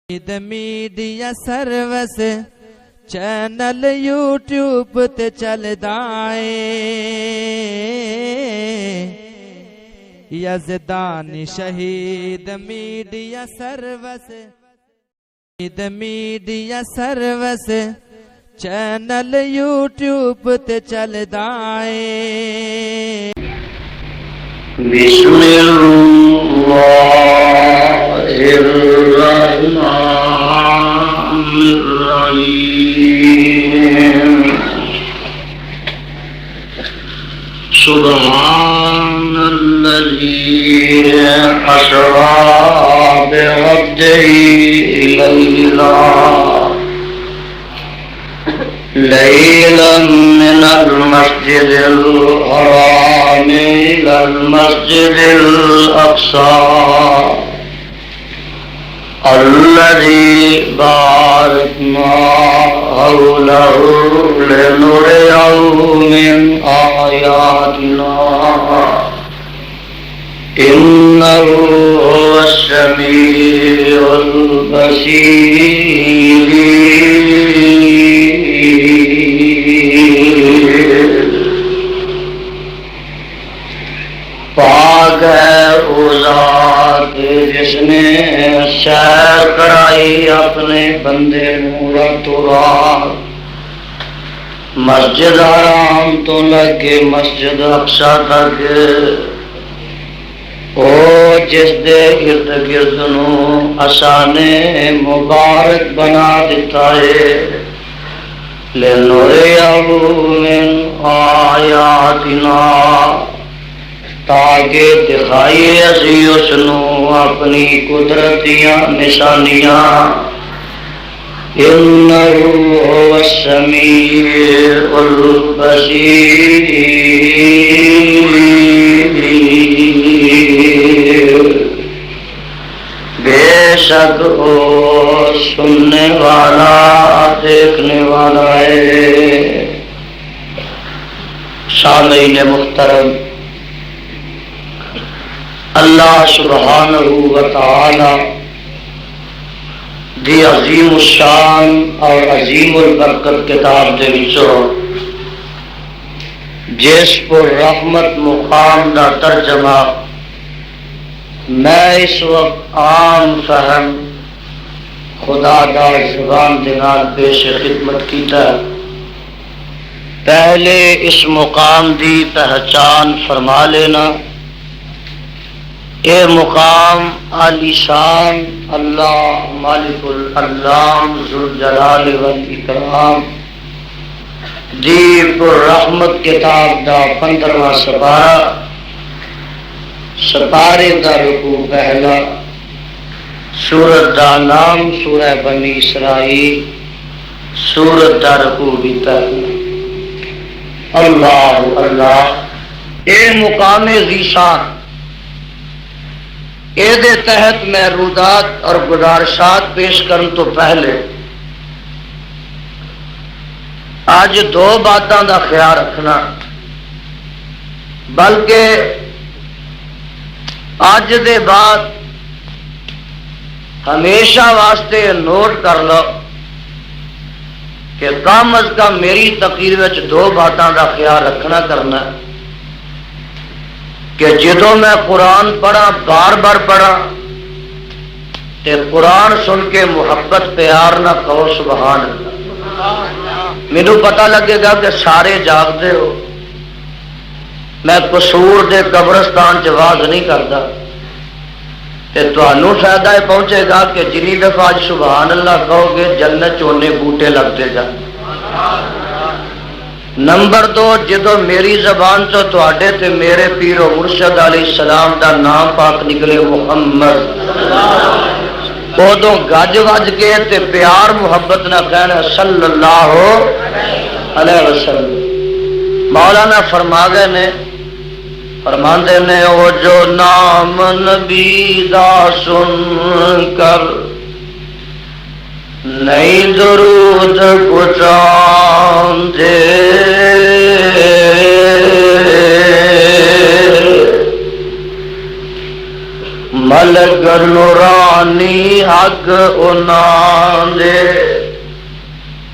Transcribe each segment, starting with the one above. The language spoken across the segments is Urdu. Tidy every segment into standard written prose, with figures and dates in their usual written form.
میڈیا سروس چینل یوٹیوب تے چلدا اے یزدانی شہید میڈیا سروس چینل یوٹیوب تے چلدا اے بسم اللہ الرحمن الرحیم سبحان الذی اسری بعبدہ لیلا من المسجد الحرام إلى المسجد الأقصى الذي باركنا حوله لنريه من آياتنا إنه هو السميع البصير پاک ہے وہ ذات جس نے سیر کرائی اپنے بندے راتوں رات مسجد حرام تو لگ کے مسجد اقصی تک او جس دے ارد گرد نو اسانے مبارک بنا دیتا ہے لنُرِيَهُ مِنْ آیاتنا تاکہ دکھائیے اسی اس نو اپنی قدرتیاں نشانیاں اِنَّهُ هُوَ السَّمِيعُ الْبَصِيرُ بے شک وہ سننے والا دیکھنے والا ہے۔ سامعین محترم، اللہ سبحانہ و تعالی دی عظیم الشان اور عظیم البرکت کتاب دے وچوں جس پر رحمت مقام دا ترجمہ میں اس وقت عام فہم خدا دا زبان دے نال پیش خدمت کیتا ہے۔ پہلے اس مقام دی پہچان فرما لینا۔ اے مقام عالی شان اللہ مالک الانام ذوالجلال والاکرام دی پر رحمت کتاب دا 15واں سپارہ، سپارے دا رکوع پہلا، سورت دا نام سورہ بنی اسرائیل، سورت دا رکوع بھی پہلا۔ اللہ اللہ، اے مقام ذیشان، اے دے تحت محرودات اور گزارشات پیش کرن تو پہلے آج دو باتاں دا خیال رکھنا، بلکہ آج دے بعد ہمیشہ واسطے نوٹ کر لو کہ کم از کم میری تقریر وچ دو باتاں دا خیال رکھنا کرنا کہ جدوں میں قرآن پڑھا بار بار پڑھا تے قرآن سن کے محبت پیار نہ کہو سبحان اللہ۔ مینو پتہ لگے گا کہ سارے جاگتے ہو، میں قصور دے قبرستان چ واز نہیں کرتا تے تانوں فائدہ پہنچے گا کہ جنی دفعہ سبحان اللہ کہو گے جنت چونے بوٹے لگتے جان۔ نمبر 2، جدو میری زبان چو تواڈے تے میرے پیر و مرشد علیہ السلام دا نام پاک نکلے محمد، ادو گج وج کے تے پیار محبت نہ کہنا صلی اللہ علیہ وسلم۔ مولانا فرما گئے نے، فرماندے نے او جو نام نبی دا سن کر نہیں درود پہنچاندے مل لگ نورانی حق انہاں دے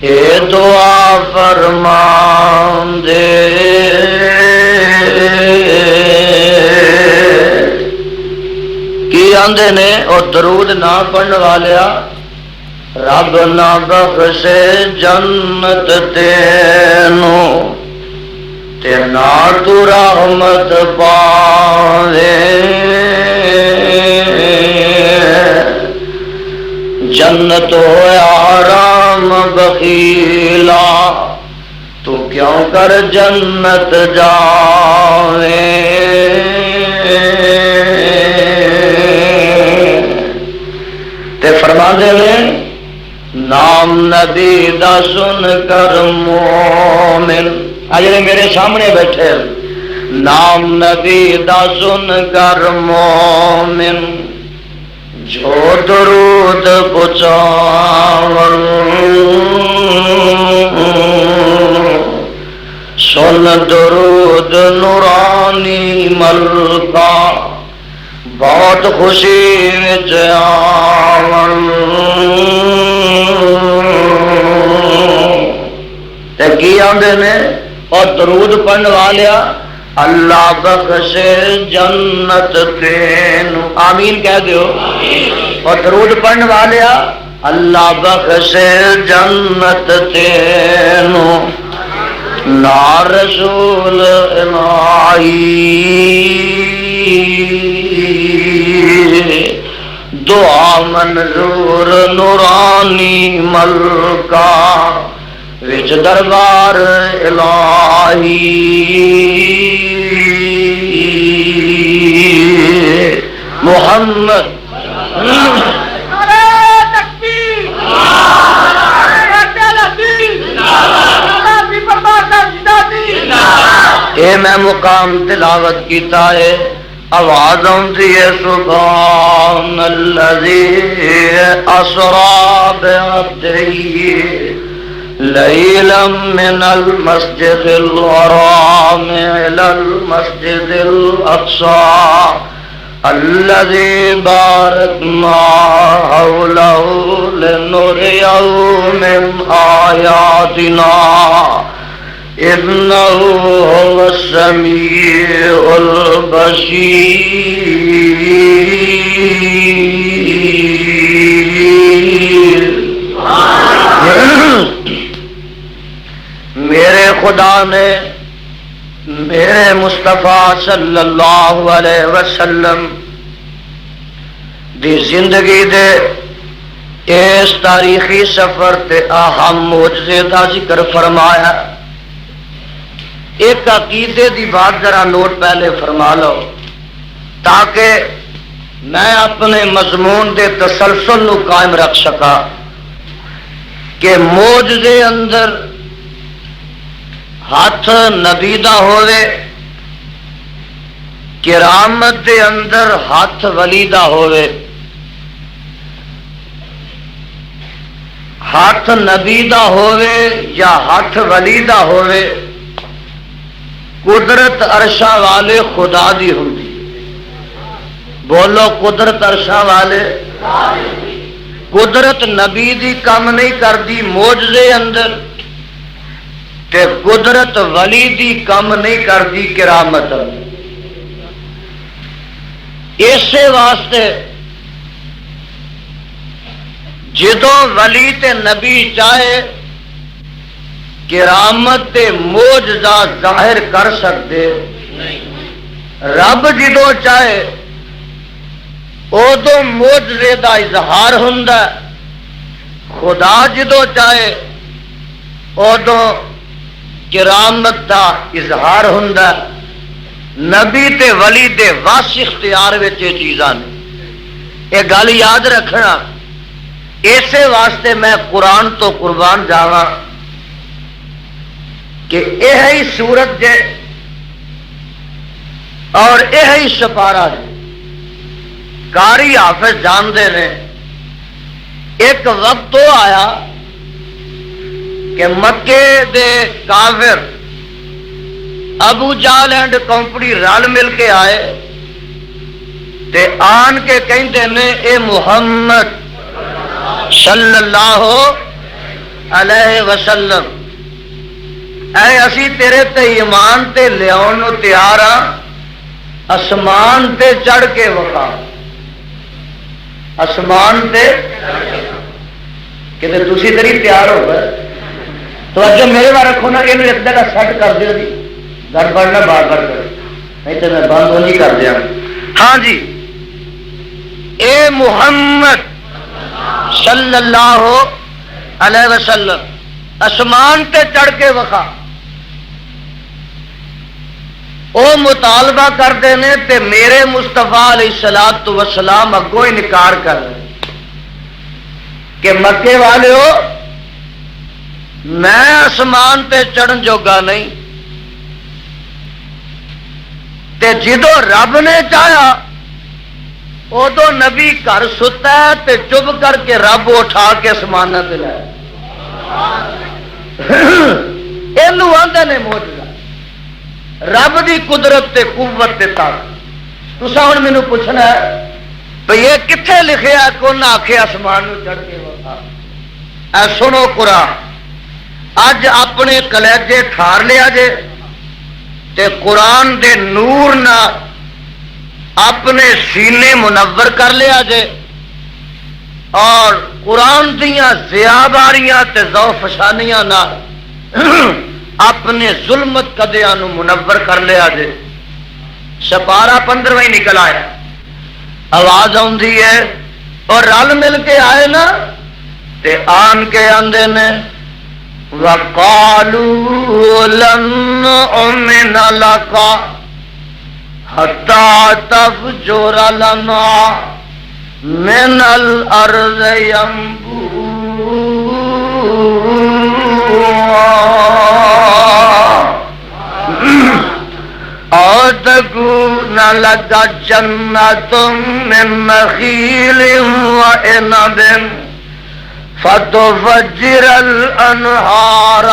اے دعا فرمان دے کی آندے نے اور درود نہ پڑھن والیا رب نہ بخشے جنت تینوں تے نہ تو رحمت پاوے جنت ہویا حرام بخیلا تو کیوں کر جنت جاوے تے فرماندے نے نام نبی دا سن کر مومن اجرے میرے سامنے بیٹھے نام نبی دا سن کر مومن جو درود پچاون سن درود نورانی ملکا بہت خوشی وچ آون تے کی آندے نے اور درود پڑھن والیا اللہ بخشے جنت تینوں آمین کہہ دیو اور درود پڑھن والیا اللہ بخشے جنت تینوں نا رسول الہی دعا منظور نورانی ملکا وچ دربار الہی محمد اے میں مقام تلاوت کیتا ہے آواز آتی ہے سبحان الذی اسری بعبدہ لیلا من المسجد الحرام الى المسجد الاقصى الذي باركنا حوله لنريه من آياتنا إنه هو السميع البصير میرے خدا نے میرے مصطفیٰ صلی اللہ علیہ وسلم دی زندگی دے اس تاریخی سفر تے اہم معجزے دا ذکر فرمایا ایک عقیدے دی بات ذرا نوٹ پہلے فرما لو تاکہ میں اپنے مضمون دے تسلسل نو قائم رکھ سکا کہ معجزے اندر ہاتھ نبی دا ہوئے کرامت دے اندر ہاتھ ولی دا ہوئے ہاتھ نبی دا ہوئے یا ہاتھ ولی دا ہوئے قدرت عرشہ والے خدا دی ہوندی بولو قدرت عرشہ والے قدرت نبی دی کم نہیں کردی معجزے اندر تے قدرت ولی دی کم نہیں کردی کرامت اسی واسطے جدوں ولی تے نبی چاہے کرامت تے معجزہ ظاہر کر سکتے رب جدوں چاہے ادو معجزے دا اظہار ہوندا خدا جدوں چاہے ادو کرامت دا اظہار ہوندا نبی تے ولی دے وس اختیار وچ یہ چیزاں نے یہ گل یاد رکھنا اسی واسطے میں قرآن تو قربان جاواں کہ یہی صورت جے اور یہی سپارہ جے قاری حافظ جانتے نے ایک وقت تو آیا کہ مکے دے کافر ابو جہل اینڈ کمپنی رل مل کے آئے تے آن کے کہندے نے اے محمد صلی اللہ علیہ وسلم اے اسی تیرے تے ایمان تے لیاؤن نو تیار ہاں اسمان تے چڑھ کے وکھا اسمان تے کہ تسی تیری تیار ہو گئے تو اج میرے بار رکھو نا یہ ایک جگہ سیٹ کر دیو جی گڑبڑ نہ بار بار کرو نہیں تو میں بند ہو نہیں کر دیا ہاں جی اے محمد صلی اللہ علیہ وسلم اسمان تے چڑھ کے وکھا او مطالبہ کرتے ہیں تے میرے مصطفیٰ علیہ الصلوۃ والسلام اگوں انکار کر رہے کہ مکے والے ہو میں آسمان تے چڑھن جوگا نہیں تے جدو رب نے چاہیا ادو نبی گھر ستا ہے تے چپ کر کے رب اٹھا کے آسمان تے لایا یہ آدھے نے معجزہ رب دی قدرت تے قوت تے طاقت تسا ہن مینوں پوچھنا ہے بھئی یہ کتنے لکھیا کہ انہاں آکھے آسمان نو چڑھ کے وکھا اے سنو قرآن اج اپنے کلیجے ٹھار لیا جے تے قرآن دے نور نال اپنے سینے منور کر لیا جے اور قرآن دیاں زیاباریاں تے ذوف شانیاں نال اپنے ظلمت قدیاں نو منور کر لیا جے سپارہ 15واں نکل آیا آواز آندی ہے اور رل مل کے آئے نا تے آن کے آندے نے وَقَالُوا لَن نُؤْمِنَ لَكَ حَتَّى تَفْجُرَ لَنَا مِنَ الْأَرْضِ يَنبُوعًا أَوْ تَكُونَ لَكَ جَنَّةٌ مِّن نَخِيلٍ وَعِنَبٍ فَتُفَجِّرَ الْأَنْهَارَ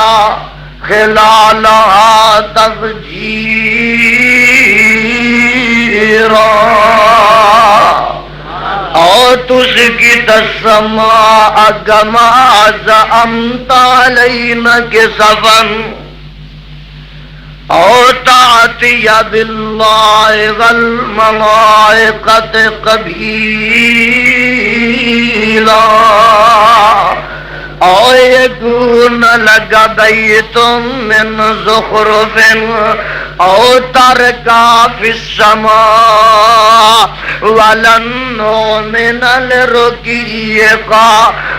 خِلَالَهَا تَفْجِيرًا أَوْ تُسْقِطَ السَّمَاءَ كَمَا زَعَمْتَ عَلَيْنَا كِسَفًا أَوْ تَأْتِيَ بِاللَّهِ وَالْمَلَائِكَةِ قَبِيلًا أَوْ يَكُونَ لَكَ بَيْتٌ مِّن زُخْرُفٍ أَوْ تَرْقَىٰ فِي السَّمَاءِ وَلَن نُّؤْمِنَ لِرُقِيِّكَ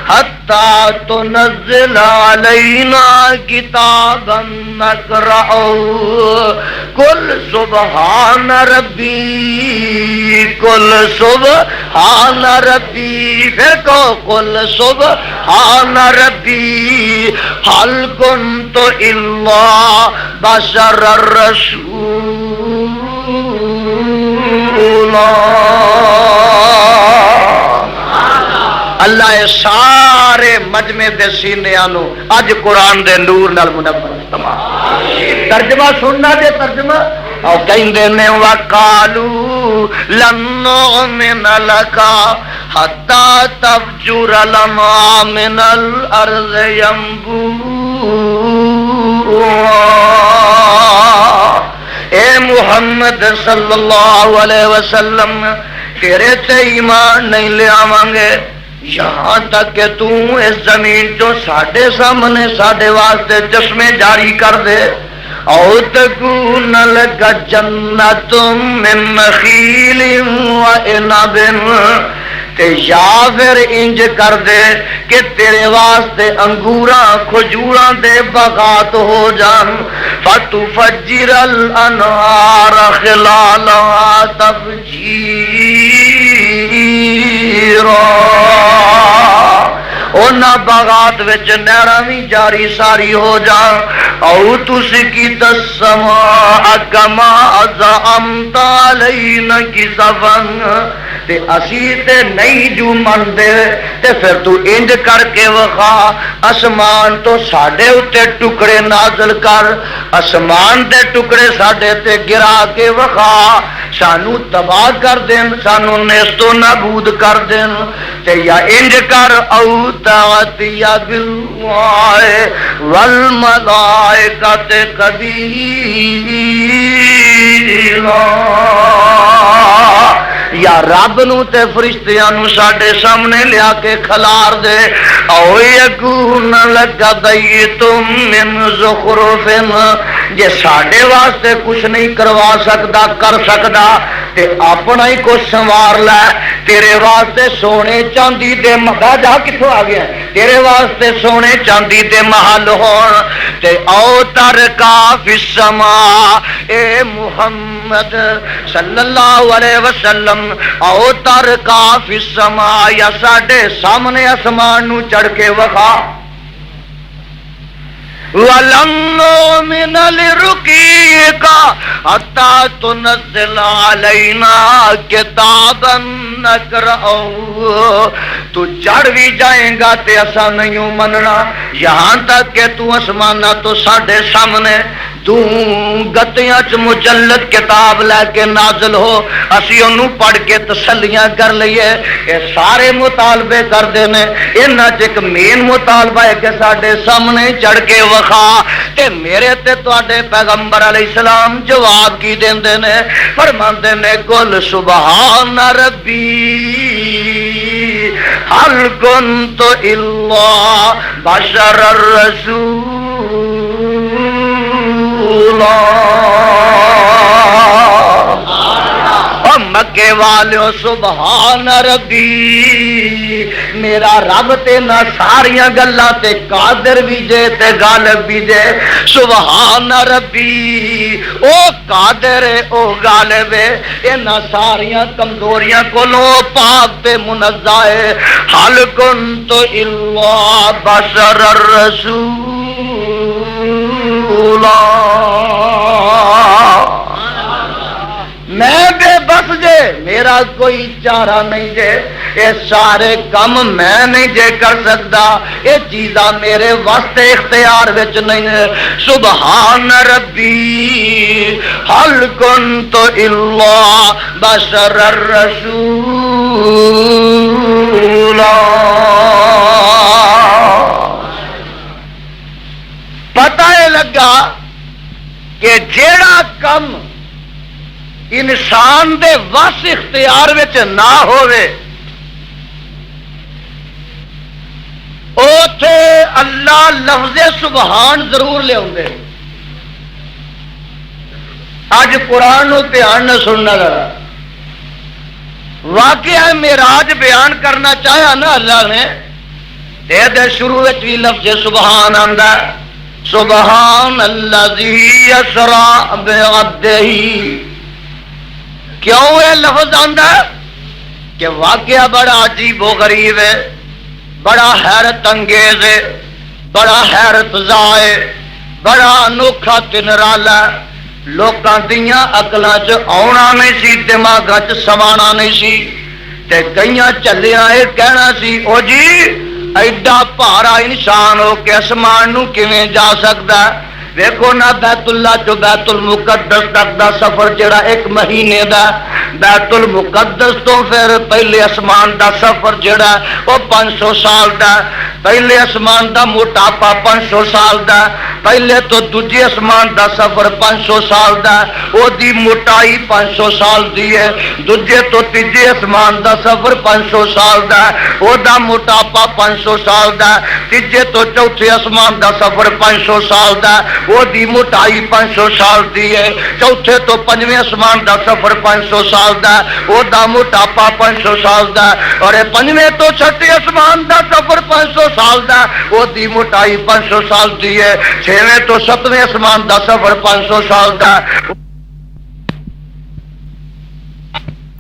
حَتَّىٰ تُنَزِّلَ عَلَيْنَا كِتَابًا نَّقْرَؤُهُ قُلْ سُبْحَانَ رَبِّي قُلْ سُبْحَانَ رَبِّي پھر کہو قُلْ سُبْحَانَ رَبِّي هَلْ كُنتُ إِلَّا بَشَرًا رَّسُولًا اللہ سارے مجمع دے سینیاں نو اج قرآن دے نور نال منور تمام ترجمہ سننا دے ترجمہ او کہندے نے وقالو لن نؤمن لک حتی تفجر لنا من الارض ينبوعا اے محمد صلی اللہ علیہ وسلم تیرے تے ایمان نہیں لے آواں گے یہاں تک کہ تو اس زمین جو ساڈے سامنے ساڈے واسطے چشمے جاری کر دے او تکون لک جنت من نخیل وعنب تے یا پھر انج کر دے کہ تیرے واسطے انگوراں کھجوراں دے باغات ہو جان فتفجر الانہار خلالها تفجیرا اونا باغات وچ نہراں وی جاری ساری ہو جان او تسقی السماء کما زعمت علینا کسفا تے اسی تے نہیں جو من دے تے پھر تو انج کر کے وخا آسمان تو ساڈے اتے ٹکڑے نازل کر آسمان دے ٹکڑے ساڈے تے گرا کے وخا سانو تباہ کر دین، سانو نیستو نابود کر دین، تے یا انج کر او تاعتیا باللہ والملائکۃ قبیلا، یا رب نو تے فرشتیاں نو ساڈے سامنے لیا کے کھلار دے، او یکون لک بیت من زخرف، جے ساڈے واسطے کچھ نہیں کروا سکدا کر سکدا تے اپنا ہی کچھ سنوار لے، تیرے واسطے سونے چاندی دے محل جا کتھوں آ گیا، تیرے واسطے سونے چاندی دے محل ہون، تے او ترکا فی السماء، اے محمد صلی اللہ علیہ وسلم، او ترکا فی السماء، یا ساڈے سامنے آسمان نو چڑھ کے وکھا، وَلَن نُّؤْمِنَ لِرُقِيِّكَ حَتَّىٰ تُنَزِّلَ عَلَيْنَا كِتَابًا نَّقْرَؤُهُ، تو چڑھ بھی جائیں گا تے اسا نہیں مننا یہاں تک کہ تو آسمانہ تو ساڈے سامنے تو گتیاں چ مجلد کتاب لے کے نازل ہو، اسی انہوں پڑھ کے تسلیاں کر لئیے۔ یہ سارے مطالبے کر دینے، انہاں چ ایک مین مطالبہ ہے کہ ساڈے سامنے چڑھ کے وکھا، تے میرے تے تواڈے پیغمبر علیہ السلام جواب کی دیندے نے، فرماندے نے قل سبحان ربی هل كنت الا بشر الرسول، مکے والو سبحان ربی، میرا رب تے نہ ساریاں گلاں تے قادر بھی جے تے غالب بھی جے، سبحان ربی، او قادر ہے او غالب ہے، انہاں ساریاں کمزوریاں کولوں پاک تے منزہ ہے، حل کنت الا بشر الرسول، میں بے بس جے، میرا کوئی چارہ نہیں جے، یہ سارے کم میں نہیں جے کر سکتا، یہ چیزاں میرے واسطے اختیار وچ نہیں ہے، سبحان ربی حل کنت الا بشر الرسول۔ پتہ لگا کہ جیڑا کم انسان دے وس اختیار وچ نہ ہوئے اوتھے اللہ لفظ سبحان ضرور لے آندے۔ اج قرآن نو دھیان نہ سننا ذرا، واقعہ معراج بیان کرنا چاہیا نا اللہ نے، دے شروع وچ بھی لفظ سبحان آندا، سبحان الذی اسری بعبدہ، کیوں یہ لفظ آندا کہ واقعہ بڑا عجیب و غریب ہے، بڑا حیرت انگیز ہے، بڑا حیرت زا ہے، بڑا انوکھا تے نرالا، لوکاں دیاں عقلاں چ آنا نہیں سی، دماغاں چ سمانا نہیں سی، تے کئیاں چلیاں یہ کہنا سی او جی ایڈا بھارا انسان ہو کے اسمان نو کیویں جا سکدا؟ دیکھو نا بیت اللہ جو بیت المقدس تک دا سفر جڑا ایک مہینے دا، بیت المقدس تو پھر پہلے اسمان دا سفر جڑا وہ 500 سال دا، پہلے اسمان دا موٹاپا 500 سال دا، پہلے تو دوجے اسمان دا سفر 500 سال دا، وہ دی موٹائی 500 سال دی ہے، دوجے تو تیجے اسمان دا سفر 500 سال دا، وہ دا موٹاپا 500 سال دا، تیجے تو چوتھے اسمان دا سفر 500 سال دا، وہ دی موٹائی 500 سال دی ہے، چوتھے تو پنجویں اسمان دا سفر 500 سال دا، وہ دا موٹاپا 500 سال دا، اور پنجویں تو چھٹے اسمان دا سفر 500 سال دا، وہ دی موٹائی 500 سال دی ہے، چھویں تو ستویں اسمان دا سفر 500 سال دا۔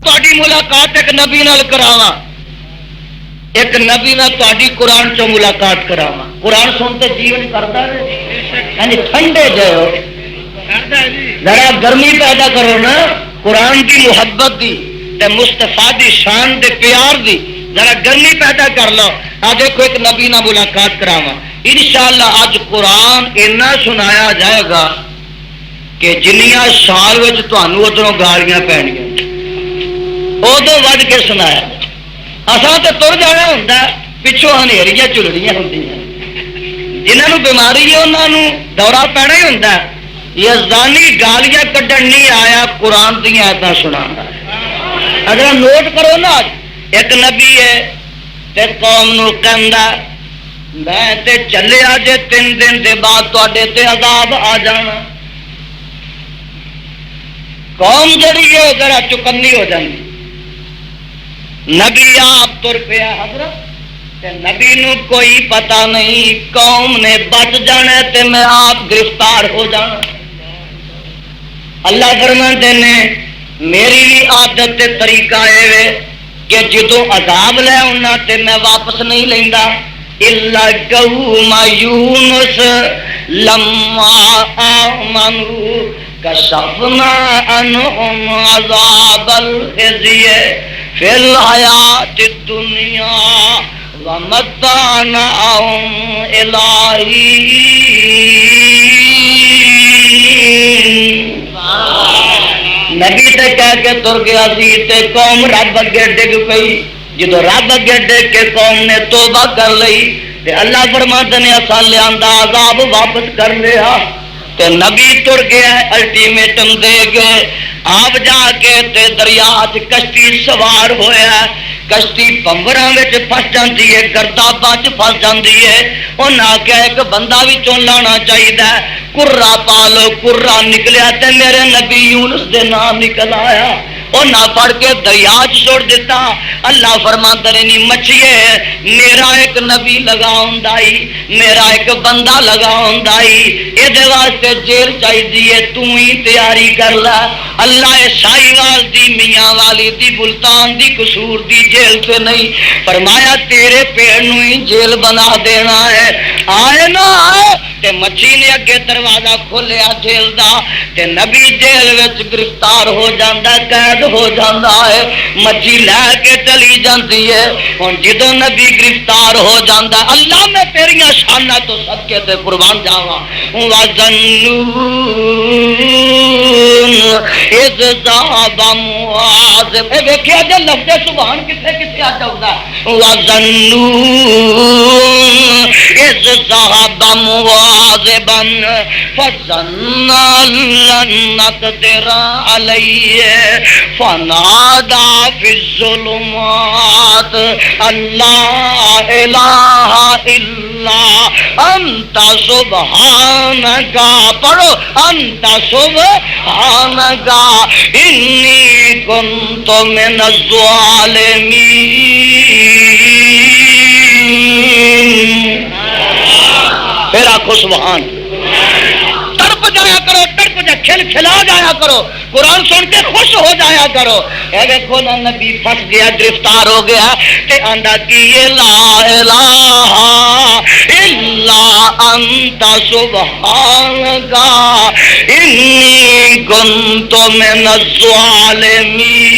تہاڈی ملاقات ایک نبی نال کراواں، ایک نبی میں تہاڈی قرآن چوں ملاقات کراواں، قرآن سنتے جیون کرتا ہے، یعنی ٹھنڈے جاؤ، ذرا گرمی پیدا کرو نا، قرآن کی محبت دی تے مصطفیٰ دی شان دے پیار دی ذرا گرمی پیدا کر لو۔ آج دیکھو ایک نبی نہ ملاقات کراواں انشاءاللہ، آج قرآن اینا سنایا جائے گا کہ جنیاں سال وچ تانوں ادھروں گالیاں پینیاں، ادو وج کے سنایا اصل تو تر جانا ہوں پچھوں ہنیریاں چلڑیاں ہوں جنہوں بیماری ہے انہوں دورہ پینا ہی ہوں یزدانی گالیاں کڈن نہیں آیا قرآن دیا ایسا سنا اگر نوٹ کرو نا ایک نبی ہے تے قوم نو کہندا میں تے چلیا جے 3 دن دے بعد تواڈے تے عذاب آ جانا قوم جڑی ہے ذرا چکنی ہو جاندی نبی آپ تر پیا حضرت تے نبی نو کوئی پتہ نہیں قوم نے بچ جانا تے میں آپ گرفتار ہو جانا اللہ فرماندے نے میری بھی عادت تے طریقہ ہے کہ جدوں عذاب لے آنا تے میں واپس نہیں لیندا الا قوم یونس لما آمنوا کشفنا عنهم عذاب الخزي فی الحیاۃ الدنیا ومتعناهم إلی حین نبی تے کہہ کے تر گیا سی تے قوم رب اگے ڈگ پئی جدو رب اگے ڈگ کے قوم نے توبہ کر لئی تے اللہ فرماتے نے اساں لیاندا عذاب واپس کر لیا تے نبی تر گیا الٹیمیٹم دے گئے آپ جا کے تے دریا چ کشتی سوار ہویا کشتی پمبراں وچ پھس جاندی ہے گرداباں چ پھس جاندی ہے انہاں آکھیا ایک بندہ وچوں لانا چاہیدا کرا پا لو کرا نکلیا تے میرے نبی یونس دے نام نکل آیا انہاں پڑھ کے دریا چ چھوڑ دیتا اللہ فرماتا ہے نہیں مچھیے میرا ایک نبی لگا ہوندا میرا ایک بندہ لگا ہوندا اے دے واسطے جیل چاہیے تو ہی تیاری کر لے اللہ شاہی وال دی میاں والی دی ملتان دی قصور دی جیل سے نہیں فرمایا تیرے پیڑ نو ہی جیل بنا دینا ہے آئے نا آئے تے مچھی نے اگے دروازہ کھولیا جیل دا تے نبی جیل وچ گرفتار ہو جاندا قید ہو جاندا ہے مچھی لے کے چلی جاندی ہے ہن جدوں نبی گرفتار ہو جاندا اللہ میں تیریاں شاناں تو صدقے تے قربان جاواں وَظَنُّونَ اِذْ ذَهَبَ مُعَاذِبٌ اے ویکھیا جے لفظ سبحان کتے کتے آ جاوندا وَظَنُّونَ اِذْ ذَهَبَ مُعَاذِبًا فَظَنَّ لَن نَّقْدِرَ عَلَيْهِ فَنَادَى فِي الظُّلُمَاتِ أَن لَّا إِلَٰهَ إِلَّا أَنتَ سُبْحَانَكَ پڑھو أَنتَ سُبْحَانَكَ إِنِّي كُنتُ مِنَ الظَّالِمِينَ پھر آخو سبحان تڑپ جایا کرو تڑپ جا کھل کھلا جایا کرو قرآن سن کے خوش ہو جایا کرو اے دیکھو نا نبی پھنس گیا گرفتار ہو گیا تے آندا کی لا الہ الا انت سبحانک انی کنت من الظالمین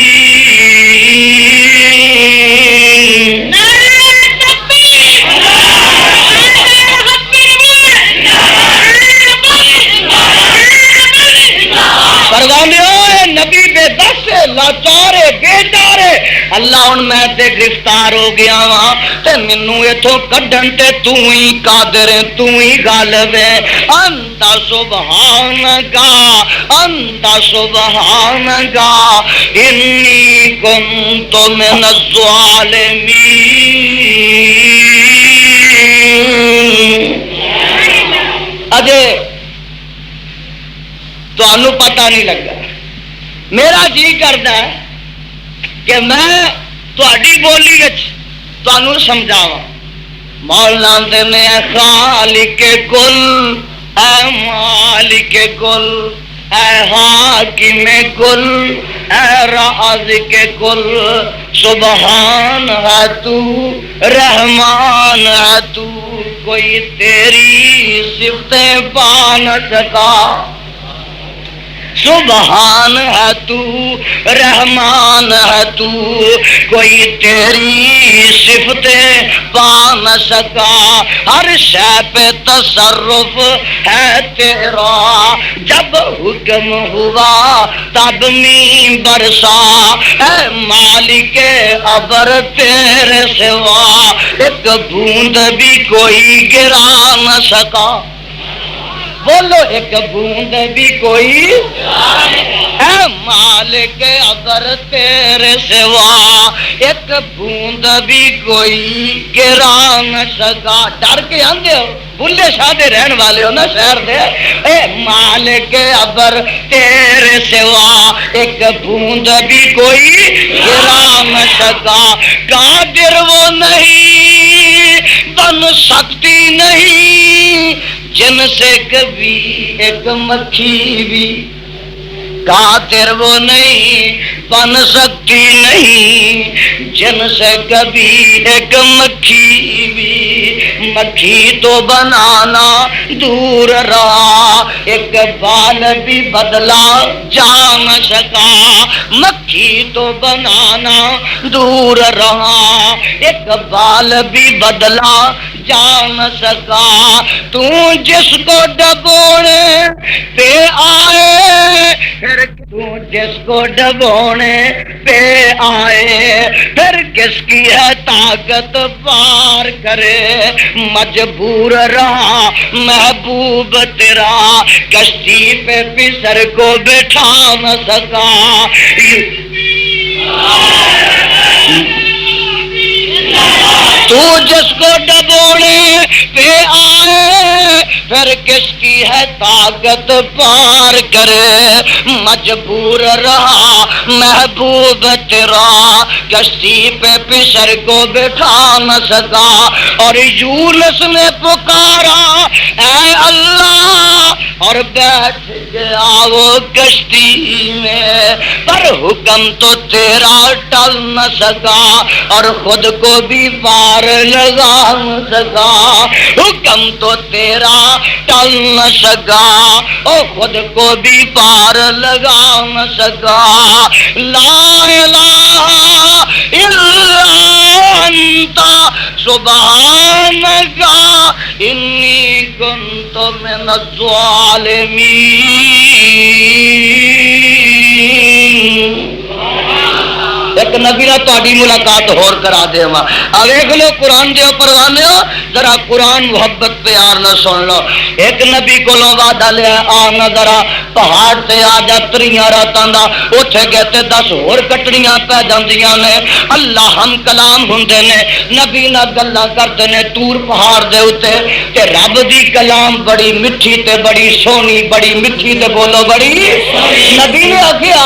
نبی بے دس لاچارے بے چارے اللہ ہن میں تے گرفتار ہو گیا وا تے مینوں ایتھوں کڈن تے تو ہی قادر ہے تو ہی غالب ہے انت سبحانک انی کنت من الظالمین اجے تمہیں پتہ نہیں لگا میرا جی کرتا ہے کہ میں تھوڑی بولی تمہیں سمجھاوا مولا نے خالق کل اے مالک کل اے حاکم کل اے رازق کل سبحان ہے تو رحمان ہے تو کوئی تیری صفتیں پا نہ سکا سبحان ہے تو رحمان ہے تو کوئی تیری صفتیں پا نہ سکا ہر شے پہ تصرف ہے تیرا جب حکم ہوا تب می برسا اے مالک ابر تیرے سوا ایک بوند بھی کوئی گرا نہ سکا بولو ایک بوند بھی کوئی اے مالک ابر تیرے سوا ایک بوند بھی کوئی گرا نہ سکا ڈر کے آندے ہو بلے شاہ دے رہن والے ہو نا شہر دے اے مالک ابر تیرے سوا ایک بوند بھی کوئی گرا نہ سکا قادر وہ نہیں بن سکتی نہیں جن سے کبھی ایک مکھی بھی قادر وہ نہیں بن سکتی نہیں جن سے کبھی ایک مکھی بھی مکھی تو بنانا دور رہا ایک بال بھی بدلا جا نہ سکا مکھی تو بنانا دور رہا ایک بال بھی بدلا جا نہ سکا تو جس کو ڈبونے پہ آئے پھر تو جس کو ڈبونے پہ آئے پھر کس کی ہے طاقت پار کرے مجبور رہا محبوب تیرا کشتی پہ پسر کو بٹھا نہ سکا تو جس کو ڈبونے پہ آئے پھر کس کی ہے طاقت پار کرے مجبور رہا محبوب تیرا کشتی پہ پسر کو بٹھا نہ سکا اور یونس نے پکارا اے اللہ اور بیٹھ گیا وہ کشتی میں پر حکم تو تیرا ٹل نہ سکا اور خود کو بھی پار لگا نہ سکا حکم تو تیرا ٹل نہ سکا اور خود کو بھی پار لگا نہ سکا لا الہ الا انت سبحانک انی کنت من الظالمین ایک نبی نے تہاڈی ملاقات ہور کرا دے وا ویکھ لو قرآن دے پروانے ذرا قرآن محبت پیار نہ سن لو ایک نبی کولوں وعدہ لیا آ نہ ذرا پہاڑ تے آ جا تریاں راتاں دا اوتھے گئے تے 10 ہور کٹڑیاں پہ جاندیاں نے اللہ ہم کلام ہوندے نے نبی نال گلاں کردے نے تور پہاڑ دے اوتے تے رب دی کلام بڑی میٹھی تے بڑی سونی بڑی میٹھی تے بولو بڑی نبی نے آکھیا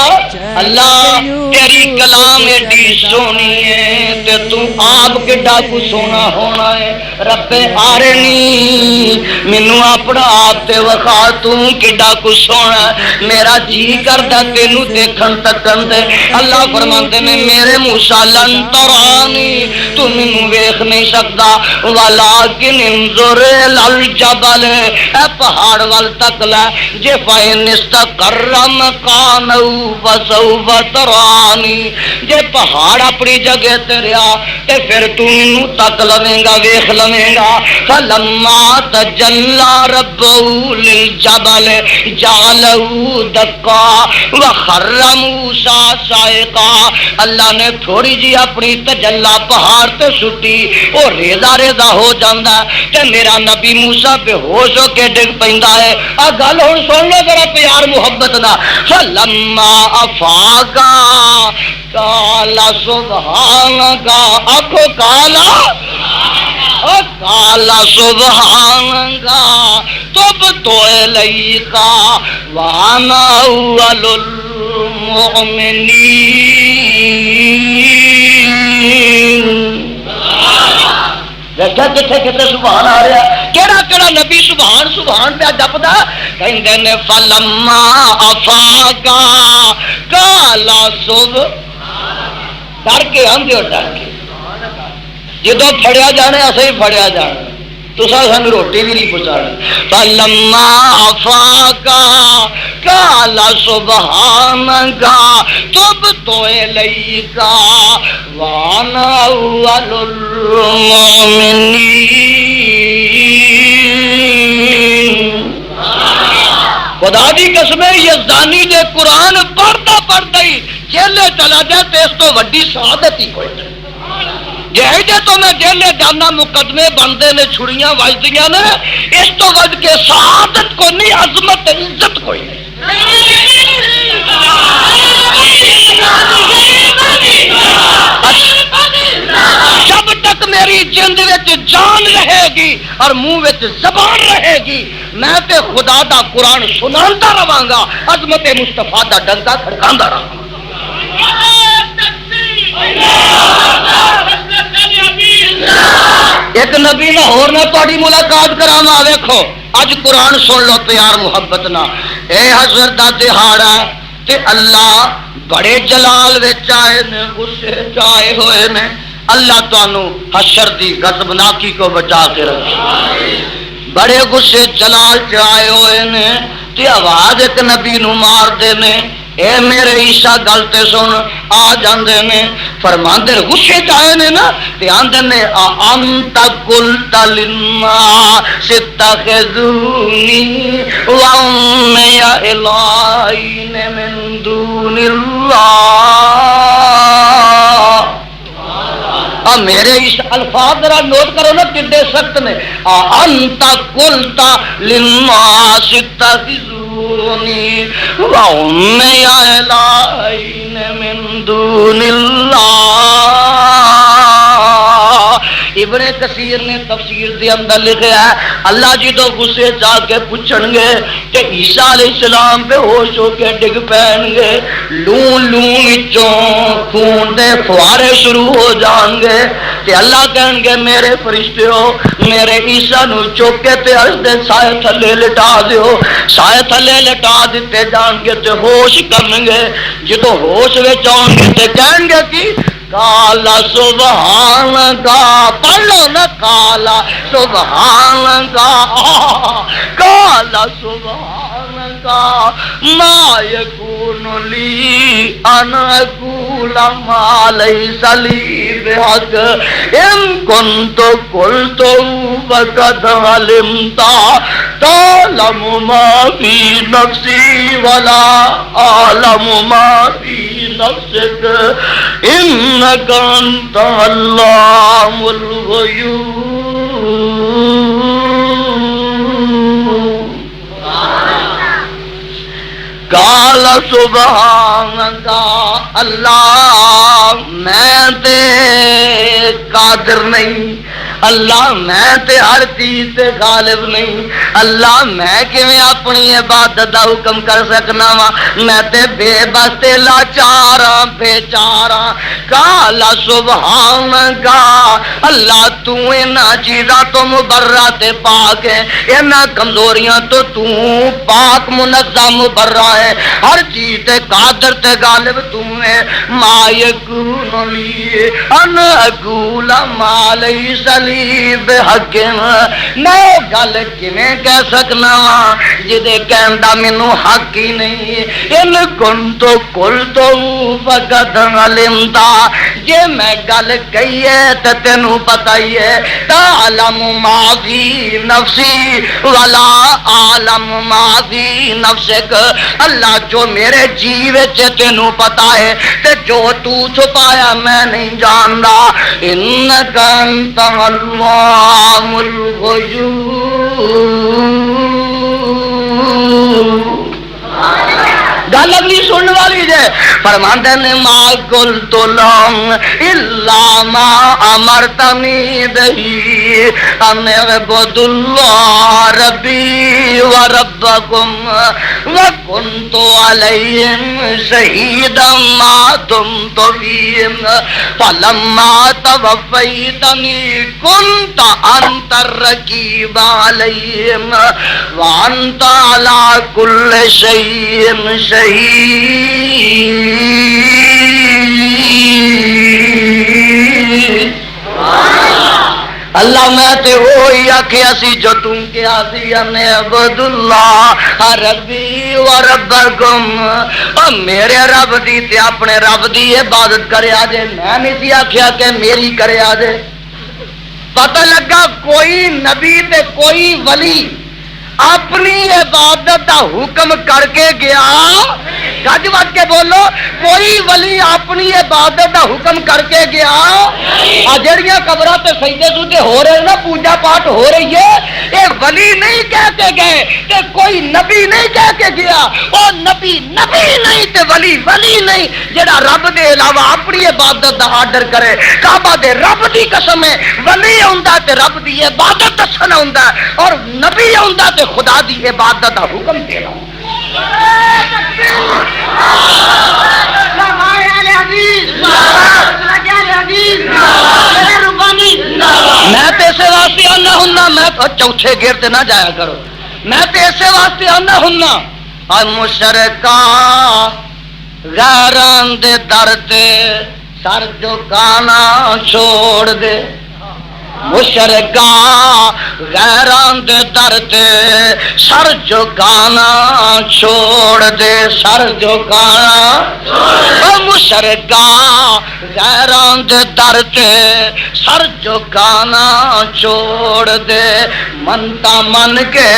اللہ تیری کلام ایڈی سونی ہے تے تو آپ کڈا کو سونا ہونا ہے رب آرنی مینوں اپنا آپ تے وکھا تو کڈا کو سونا میرا جی کردا تینوں دیکھن تکن تے اللہ فرماندے نے میرے موسیٰ لن ترانی تو مینوں ویکھ نہیں سکدا ولکن انظر الجبل اے پہاڑ وال تک لے جے فین استقر مکانہ فسوف ترانی جے پہاڑ اپنی جگہ تے رہیا تے پھر تو مینوں تک لویں گا ویکھ لویں گا فلما تجلی ربہ للجبل جعلہ دکا وخر موسیٰ صاعقا اللہ نے تھوڑی جی اپنی تجلا پہاڑ تے سٹی او ریزا ریزا ہو جاندا تے میرا نبی موسیٰ بے ہوش ہو کے ڈگ پیندا ہے آ گل ہن سن لو ذرا پیار محبت دا فلما افاقا کالا سبحانک آکھو کالا کالا سبحانک تبت الیک وانا اول المؤمنین دیکھا کتنے کتنے سبحان آ رہا کیڑا کیڑا نبی سبحان سبحان پہ جپدا کہندے نے فلما افاقا کالا ڈر کے آندے ہو ڈر کے جدو پھڑیا جانے اسے ہی پھڑیا جانا تو سان روٹی بھی نہیں پہنچا. فلما افاقا قال سبحانك تبت اليك وانا اول المؤمنين. خدا دی قسم یہ زانی دے قرآن پڑھتا پڑھتا ہی جیلے چلا جائے تو اس تو وڈی سعادت ہی کوئی نہیں. جے تو میں جیلے جانا مقدمے بنتے نے چھڑیاں وجدیاں نے اس تو وج کے سعادت کو نہیں عظمت عزت کوئی نہیں. جب تک میری جند وچ جان رہے گی اور منہ وچ زبان رہے گی میں تے خدا دا قرآن سناندا رہاں گا عظمت مصطفیٰ دا ڈنکا کھڑکاندا رہاں گا. ایک نبی نہ اور نہ تہاڈی ملاقات کراواں. ویکھو اج قرآن سن لو پیار محبت نہ. اے حضرت دا دہاڑا تے اللہ بڑے جلال وچ آئے نے غصے چ آئے ہوئے نے. اللہ تانوں حشر دی غضبناکی کو بچا کے رکھے. بڑے غصے جلال چ آئے ہوئے نے تے آواز ایک نبی نو مار دے نے اے میرے عیسیٰ گل تے سن آ جاندے نے فرماندے غصے چ آئے نے نا تے آندے نے انت قلت للناس اتخذونی وامی الہین من دون اللہ. میرے اس الفاظ ذرا نوٹ کرو نا کتنے سخت نے. انت قلت للناس اتخذونی وامی الہین من دون اللہ. ابن کثیر نے تفسیر دے اندر لکھا ہے اللہ جی تو غصے چاہ کے پوچھن گے کہ عیسیٰ علیہ السلام بے ہوش ہو کے ڈگ پین گے لون لون وچوں خون دے فوارے شروع ہو جان گے تے اللہ کہیں گے میرے فرشتیو میرے عیسیٰ نو چوک کے تے عرش دے سائے تھلے لٹا دیو. سائے تھلے لٹا دیتے جان گے تے ہوش کرن گے. جدو ہوش وچ آن گے تے کہیں گے کہ کالا سبحانک پڑھ لو نا کالا سبحانک کالا سبحانک ما یکون لی ان اقول ما لیس لی بحق ان کنت قلت فقد علمت تعلم ما فی نفسی ولا اعلم ما فی نفسک انک انت علام الغیوب. قال سبحانک اللہ میں تے قادر نہیں اللہ میں تے ہر چیز تے غالب نہیں اللہ میں کیویں اپنی عبادت دا حکم کر سکنا وا میں تے بے بس تے لاچار ہاں بیچار ہاں. قال سبحانک اللہ تو انہاں چیزاں تو مبرہ تے پاک ہے انہاں کمزوریاں تو پاک منظم مبرہ ہے ہر چیز تے قادر تے غالب تو ہے. ما یکون لی ان اقول ما لیس لی بحق میں گل کیویں کہہ سکنا وا جدے کہن دا مینوں حق ہی نہیں. ان کنت قلت فقد علمت جے میں گل کہی ہے تے تینوں پتہ ہی ہے تعلم ما فی نفسی ولا اعلم ما فی نفسک اللہ جو میرے جی وچ تینوں پتہ ہے تے جو تو چھپایا میں نہیں جاندا. انک انت علام الغیوب. گل اگلی سننے والی جے فرماندے نے ما قلت لهم الا ما امرتنی بہی ان اعبدوا اللہ ربی وربکم وکنت علیہم شہیدا ما دمت فیہم فلما توفیتنی کنت انت الرقیب علیہم وانت علی کل شیء شہید. اللہ میں تے وہی آخیا سی جو تم کیا سی ان عبد اللہ ربی و ربکم، او میرے رب دی تے اپنے رب دی عبادت کریا جے، میں نہیں سی آخیا کہ میری کریا جے۔ پتہ لگا کوئی نبی تے کوئی ولی اپنی عبادت دا حکم کر کے گیا، گج وج کے بولو، کوئی ولی اپنی عبادت دا حکم کر کے گیا؟ آ جڑیاں قبراں تے سجدے سجدے ہو رہے نا، پوجا پاٹ ہو رہی ہے، یہ ولی نہیں کہہ کے گئے تے کوئی نبی نہیں کہہ کے گیا، او نبی نبی نہیں تے ولی ولی نہیں جڑا رب دے علاوہ اپنی عبادت دا آرڈر کرے۔ کعبہ دے رب دی قسم ہے، ولی ہوندا تے رب دی عبادت دسنا ہوندا، اور نبی ہوندا تے خدا دی عبادت دا حکم دینا۔ میں تو اسے واسطے آنا ہوں، میں چوتھے گیڑ تے نہ جایا کرو، میں تو اسے واسطے آنا ہوں مشرکا غیران دے در تے سر جھکانا چھوڑ دے، مشرکا غیران دے در تے سر جھکانا چھوڑ دے، سر جھکانا، مشرکا غیران دے در تے سر جھکانا چھوڑ دے، منتا من کے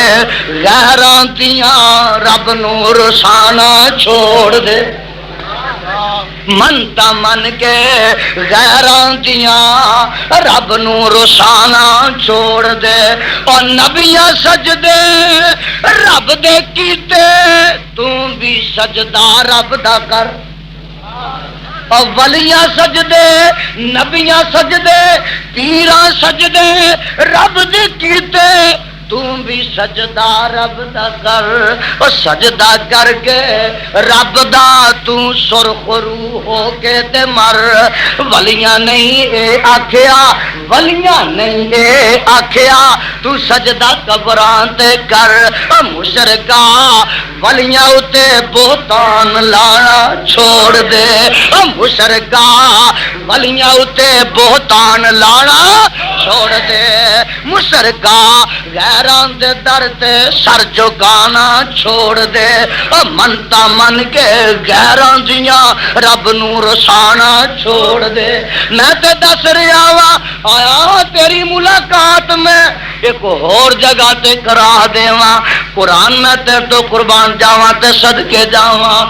غیران دیاں رب نو رسانا چھوڑ دے، منتا من کے غیران دیاں رب نو رسانا چھوڑ دے، اور نبیاں سجدے رب دے کیتے تو بھی سجدہ رب دا کر، اور ولیاں سجدے نبیاں سجدے پیراں سجدے رب دے کیتے تو بھی سجدہ رب دا کر، اور سجدہ کر کے رب دا تو سرخ روح ہو کے تے مر، ولیاں نہیں اے آکھیا، ولیاں نہیں اے آکھیا تو سجدہ قبراں تے کر، مشرکا ولیاں اتے بہتان لانا چھوڑ دے، مشرکا ولیاں اتے بہتان لانا چھوڑ دے، مشرکا غیران دے در تے سر جھکانا چھوڑ دے، منتا من کے غیران دیاں رب نو رسانا چھوڑ دے۔ میں تے دس رہا وا آیا تیری ملاقات میں ایک اور جگہ تے کرا دیواں، قرآن میں تیرے تو قربان جاواں تے صدقے جاواں،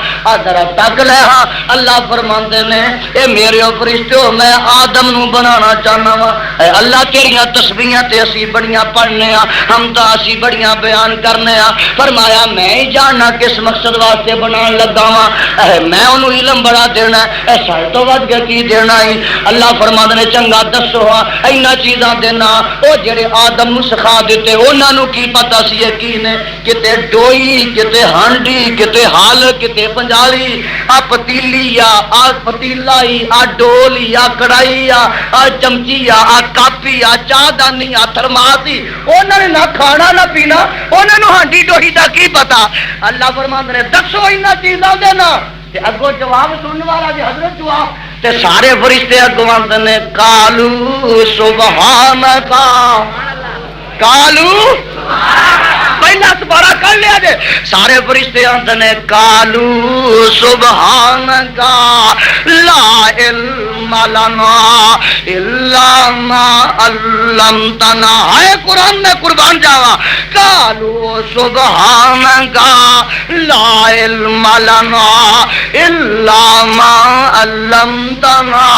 ذرا تک لے ہاں اللہ فرماندے نے اے میرے فرشتو میں آدم نو بنانا چاہنا وا، اے اللہ تیریاں تسبیحاں تے اسی بڑیاں پڑھنے ہاں، ہم تو اسی بڑیاں بیان کرنے ہاں، فرمایا میں ہی جاننا کس مقصد واسطے بنان لگا ہاں، اے میں انہوں علم بڑا دینا ہے، اے سارے تو ود کے کی دینا ہی، اللہ فرماندے نے چنگا دسو ہاں اینا چیزاں دینا، او جڑے آدم نو سکھا دیتے انہاں نو کی پتہ سی کی نے، کتے ڈوئی کتے ہانڈی کتے حال کتے پنجالی، آ پتیلی آ پتیلا آ ڈولی آ کڑائی آ چمچی آ کاپی آ چاہ دانی آ تھرماسی، انہوں نے نہ کھانا نہ پینا، انہوں نے ہانڈی ڈوئی دا کی پتا۔ اللہ فرماندے نے دسو انہاں چیزاں دینا، تے اگوں جواب سننے والا جی حضرت جواب تے سارے فرشتے اگوں آندے نے قالو سبحانک، قالو پہلا سپارہ کر لیا جے، سارے فرشتے آندے نے قالو سبحانک لا علم لنا الا ما علمتنا، ہے قرآن میں قربان جاوا، قالو سبحانک لا علم لنا الا ما علمتنا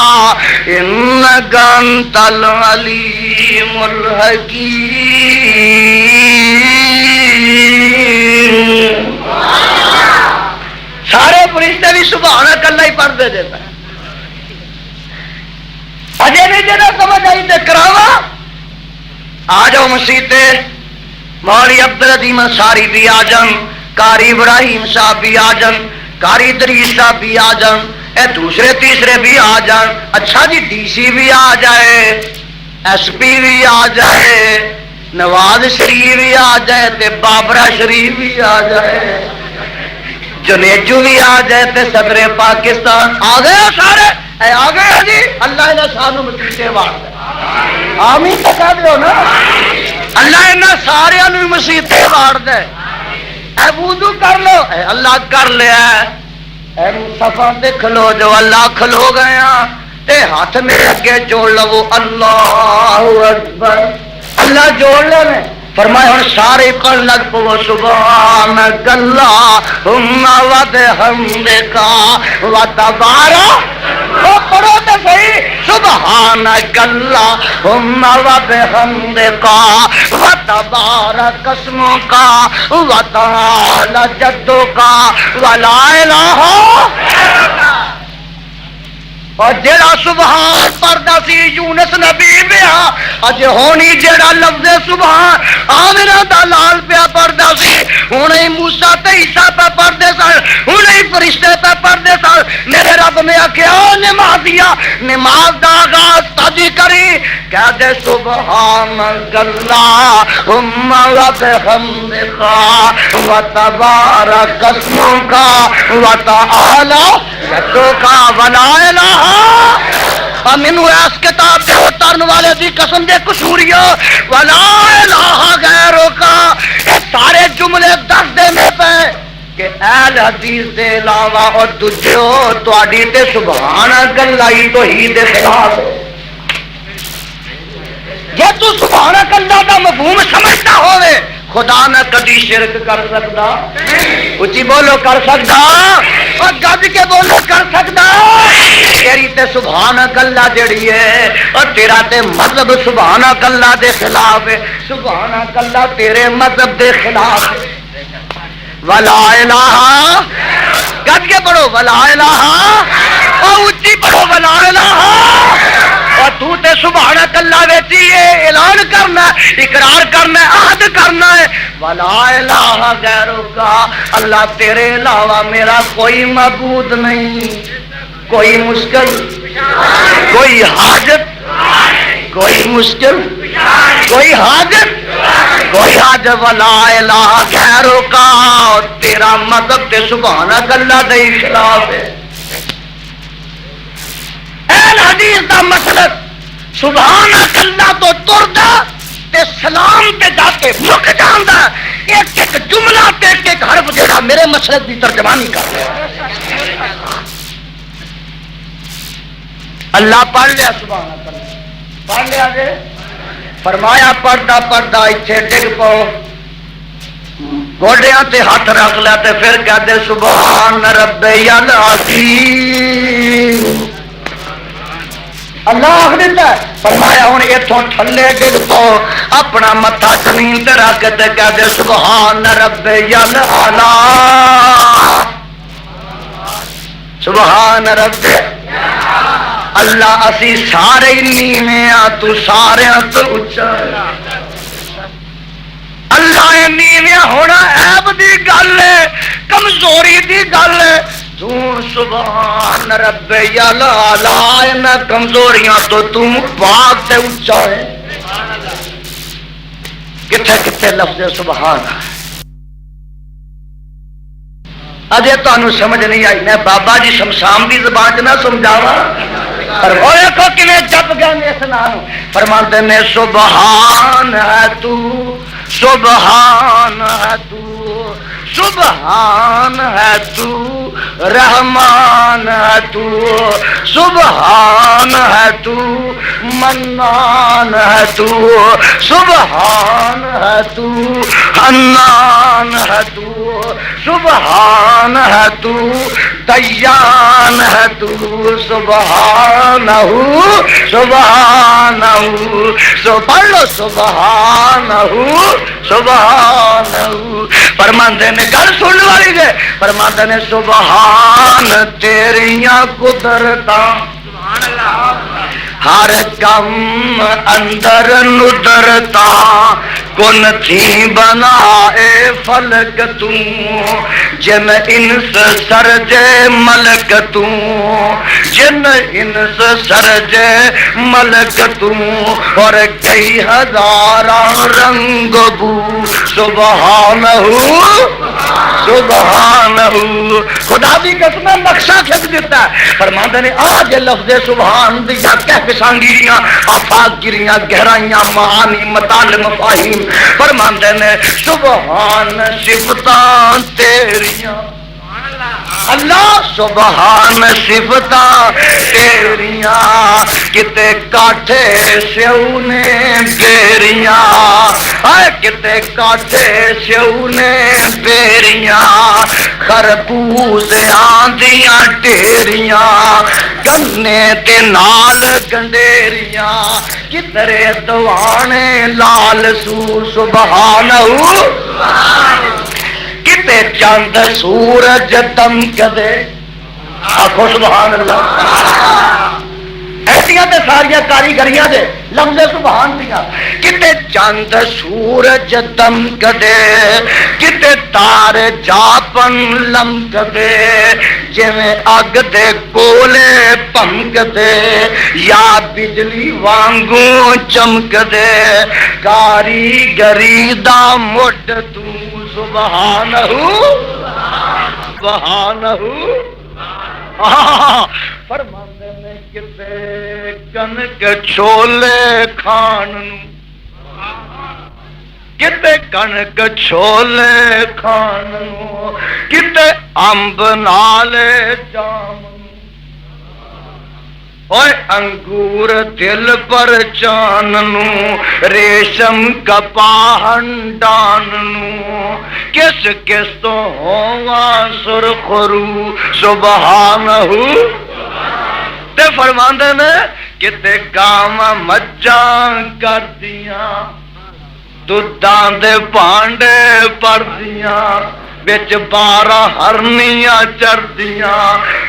انک انت العلیم الحکیم۔ سارے فرشتے بھی سبحانک اللہ ہی پڑھ دے دیتا ہے، اجے نہیں جنہ سمجھ آئی تے کراوا، آ جاؤ مسیح تے، مولوی عبدالعظیم انصاری بھی آ جان، قاری ابراہیم صاحب بھی آ جان، قاری ادریس صاحب بھی آ جان، اے دوسرے تیسرے بھی آ جان، اچھا جی ڈی سی بھی آ جائے، ایس پی بھی آ جائے، نواز شریف بھی آ جائے تے بابرا شریف بھی آ جائے، جنیجو بھی آ جائے تے صدر پاکستان آ گئے، سارے اے آ گئے جی اللہ نے سانو مسیتے واڑ دے آمین کہہ دیو نا اللہ نے سارے نو مسیتے واڑ دے اے وضو کر لو اے اللہ کر لیا اے مصطفیٰ تے کھلو جو اللہ کھلو گیا تے ہاتھ میرے اگے جوڑ لو اللہ اکبر اللہ جوڑ لے میں فرمایا ہن سارے پڑھ لگ پو سبحانک اللہم و بحمدک و تبارک او پڑھو تے صحیح سبحانک اللہم و بحمدک و تبارک اسمک و تعالی جدک و لا الہ اور جڑا سبحان پڑھدا سی یونس نبی پیا اج ہونی جڑا لفظ سبحان آمنہ دا لال پیا پڑھدا سی ہنے موسیٰ تے عیسیٰ پہ پڑھدے سن ہنے فرشتے پہ پڑھدے سن میرے رب نے آکھیا نمازیا نماز دا آغاز تجی کری کہہ دے سبحان اللہم و بحمدک و تبارک اسمک و تعالی جدک و لا الہ مینو اس کتاب دے اترن والے دی قسم دے قصوریو ولا الہ غیرو کا یہ سارے جملے دس دے میں پہ کہ اہل حدیث دے علاوہ اور دجو تواڈی تے سبحان اللہ ہی توحید دے خلاف جے تو سبحان اللہ دا مفہوم سمجھتا ہوئے خدا نہ کدی شرک کر سکتا اچھی بولو کر سکتا اور گج کے بولو کر سکتا تیری تے سبحانک اللہ جڑی ہے اور تیرا تے مذہب سبحانک اللہ دے خلاف ہے سبحانک اللہ تیرے مذہب دے خلاف ہے ولا الہ گج کے پڑھو ولا الہ اور اچھی پڑھو ولا الہ اور تو تے سبحانک اللہ ویچی ہے اعلان کرنا ہے اقرار کرنا ہے عہد کرنا ہے ولا الہ غیرو کا اللہ تیرے علاوہ میرا کوئی معبود نہیں کوئی مشکل کوئی حاجت کوئی مشکل کوئی حاجت کوئی حاجت ولا الہ غیرو کا تیرا مذہب تے سبحانک اللہ دے خلاف ہے اہل حدیث دا مسلک سبحانک اللہ تو تردا تے سلام تے جا کے مک جاندا ایک ایک جملہ تے ایک ایک حرف جڑا میرے مسلک دی ترجمانی کر رہا اللہ پڑھ لیا سبحانک اللہ پڑھ لیا جے فرمایا پڑھدا پڑھدا ایتھے ڈگ پاؤ گوڈیاں تے ہاتھ رکھ لیا تے پھر کہہ دے سبحان ربی العظیم اللہ آخ دیتا ہے فرمایا ہوں اتوں تھلے ڈگ پاؤ اپنا متھا زمین تے رکھ تے کہہ دے سبحان ربی الاعلی سبحان ربی اللہ اسی سارے نیویں آ تو سارے تو اچا اللہ نیویں ہونا عیب دی گل ہے کمزوری دی گل ہے تو سبحان ربی الاعلی نہ کمزوریاں تو تم پاک تے اونچا ہے کتھے کتھے لفظ سبحان اجے تانوں سمجھ نہیں آئی میں بابا جی شمشام دی زبان چ نہ سمجھاوا پر وہ دیکھو کیویں جپ گئے نے اس نال فرماندے نے سبحان ہے تو سبحان ہے تو سبحان ہے تو رحمان ہے تو سبحان ہے تو منان ہے تو سبحان ہے تو حنان ہے تو سبحان ہے تو دیان ہے تو سبحانہ سبحانہ پڑھ لو سبحانہ سبحانہ فرماندے نے گل سن والی جے فرماندے نے سبحان تیریاں قدرتاں ہر کم اندر ندرتا کن تھی بنا اے فلک تو جن انس سرجے ملک تو جن انس سرجے ملک تو اور کئی ہزاراں رنگ بو سبحانہ سبحانہ خدا دی قسم نقشہ کھچ دیتا ہے فرماندے نے آج لفظ سبحان دیا کہکشاں گریاں آفاق گریاں گہرائیاں معانی مطالب مفاہیم فرماندے نے سبحان صفتاں تیریاں اللہ سبحان صفتاں تیریاں کتے کاٹھے سیو نے بیریاں کتے کاٹھے سیو نے بیریاں خربوز آندیاں ٹیریاں گنے دے نال گنڈیریاں کدرے دوانے لال سو سبحانہ کتے چند سورج دمکدے آخو سبحان اللہ ایسیاں تے ساریاں کاریگریاں دے لفظ سبحان دیا کتے چند سورج دمکدے کتے تار جاپن لمکدے جویں اگ دے گولے پمکدے یا بجلی وانگوں چمکدے کاریگری دا مڈ تو سبحانہ سبحانہ فرماندے نے کتے کنک چھولے کھان کتے کنک چھولے کھان کتے امب نالے جام اوے انگور دل پر چاننو ریشم کپاہن ڈاننو کس کس تو ہوا سرخرو سبحانہ تے فرماندے نے کتے گاواں مجھاں کر دیاں دودھاں دے پانڈے پڑ دیاں بچ 12 ہرنیاں چردیاں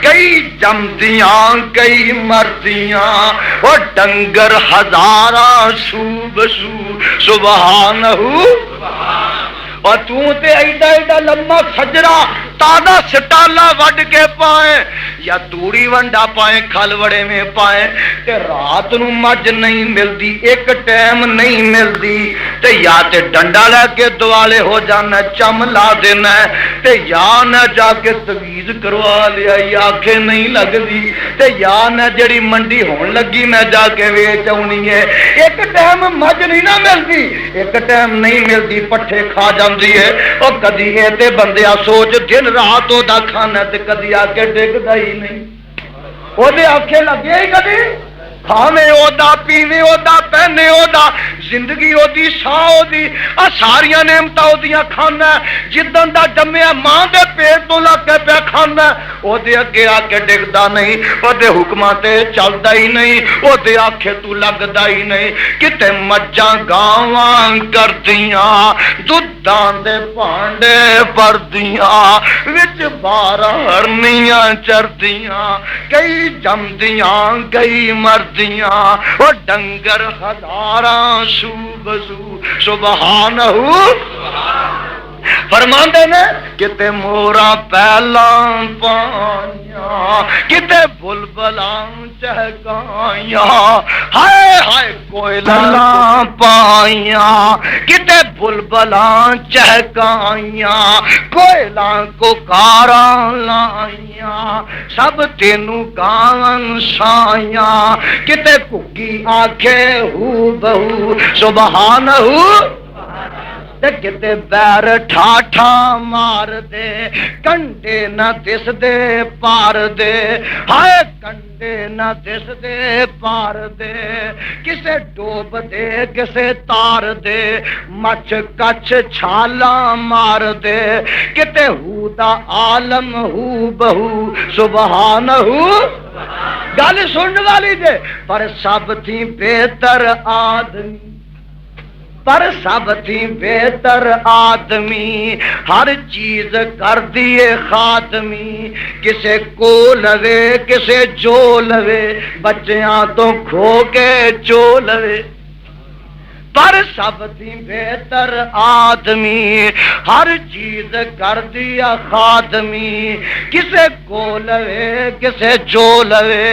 کئی جمدیاں کئی مردیاں وہ ڈنگر ہزاراں سو بسو سبحانہ اور تو تے ایڈا ایڈا لمبا سجرا تازہ سٹالا وڈ کے پائیں یا توڑی ونڈا پائیں کھل وڑے میں پائیں تے رات نو مجھ نہیں ملدی ایک ٹائم نہیں ملدی تے یا تے ڈنڈا لے کے دوالے ہو جانا چم لا دینا تے یا نہ جا کے تویز کروا لیا یا آنکھیں نہیں لگ دی تے یا نہ جڑی منڈی ہون لگی میں جا کے ویچ آنی ہے ایک ٹائم مجھ نہیں نہ ملدی ایک ٹائم نہیں ملدی پٹھے کھا جاندی ہے اور کدی ہے تے بندیا سوچ دن رات او دا کھانا تے کدی آ کے ڈگدا ہی نہیں او دے آنکھیں لگے ہی کدی کھاویں او دا پیویں او دا پہنے او دا زندگی او دی ساہ او دی ساریاں نعمتاں او دیاں کھانا جدن دا جمیا ماں دے پیٹ تو لگ کے پیا کھانا او دے اگے آ کے ڈگدا نہیں او دے حکماں تے چلدا ہی نہیں او دے آنکھیں تو لگدا ہی نہیں کتے مجھاں گاواں کردیاں دودھاں دے پانڈے پردیاں وچ 12 ہرنیاں چردیاں کئی جمدیاں کئی مرد وہ ڈنگر ہزاراں سو بزو سبحانہ فرماندے نے کتے مورا پہلاں پائیاں کتے بلبلاں چہکائیاں ہائے ہائے کوئلاں پائیاں کتے بلبلاں چہکائیاں کوئلاں کو کاراں لائیاں سب تینوں گاون سائیاں کتے ککی آنکھیں ہو بہو سبحانہ کتے بیر ٹھاٹھا مار دے کنڈے نہ دس دے پار دے ہائے کنڈے نہ دس دے پار دے کسے ڈوب دے کسے تار دے مچ کچھ چھالا مار دے کتے ہو دا عالم ہو بہو سبحانہ گل سننے والی دے پر سب تھی بہتر آدمی پر سب تھی بہتر آدمی ہر چیز کر دیے خاتمی کسے کو لوے کسے جو لوے بچیاں تو کھو کے چو لوے پر سب تھی بہتر آدمی ہر چیز کر دیا خادمی کسے کو لوے کسے جو لوے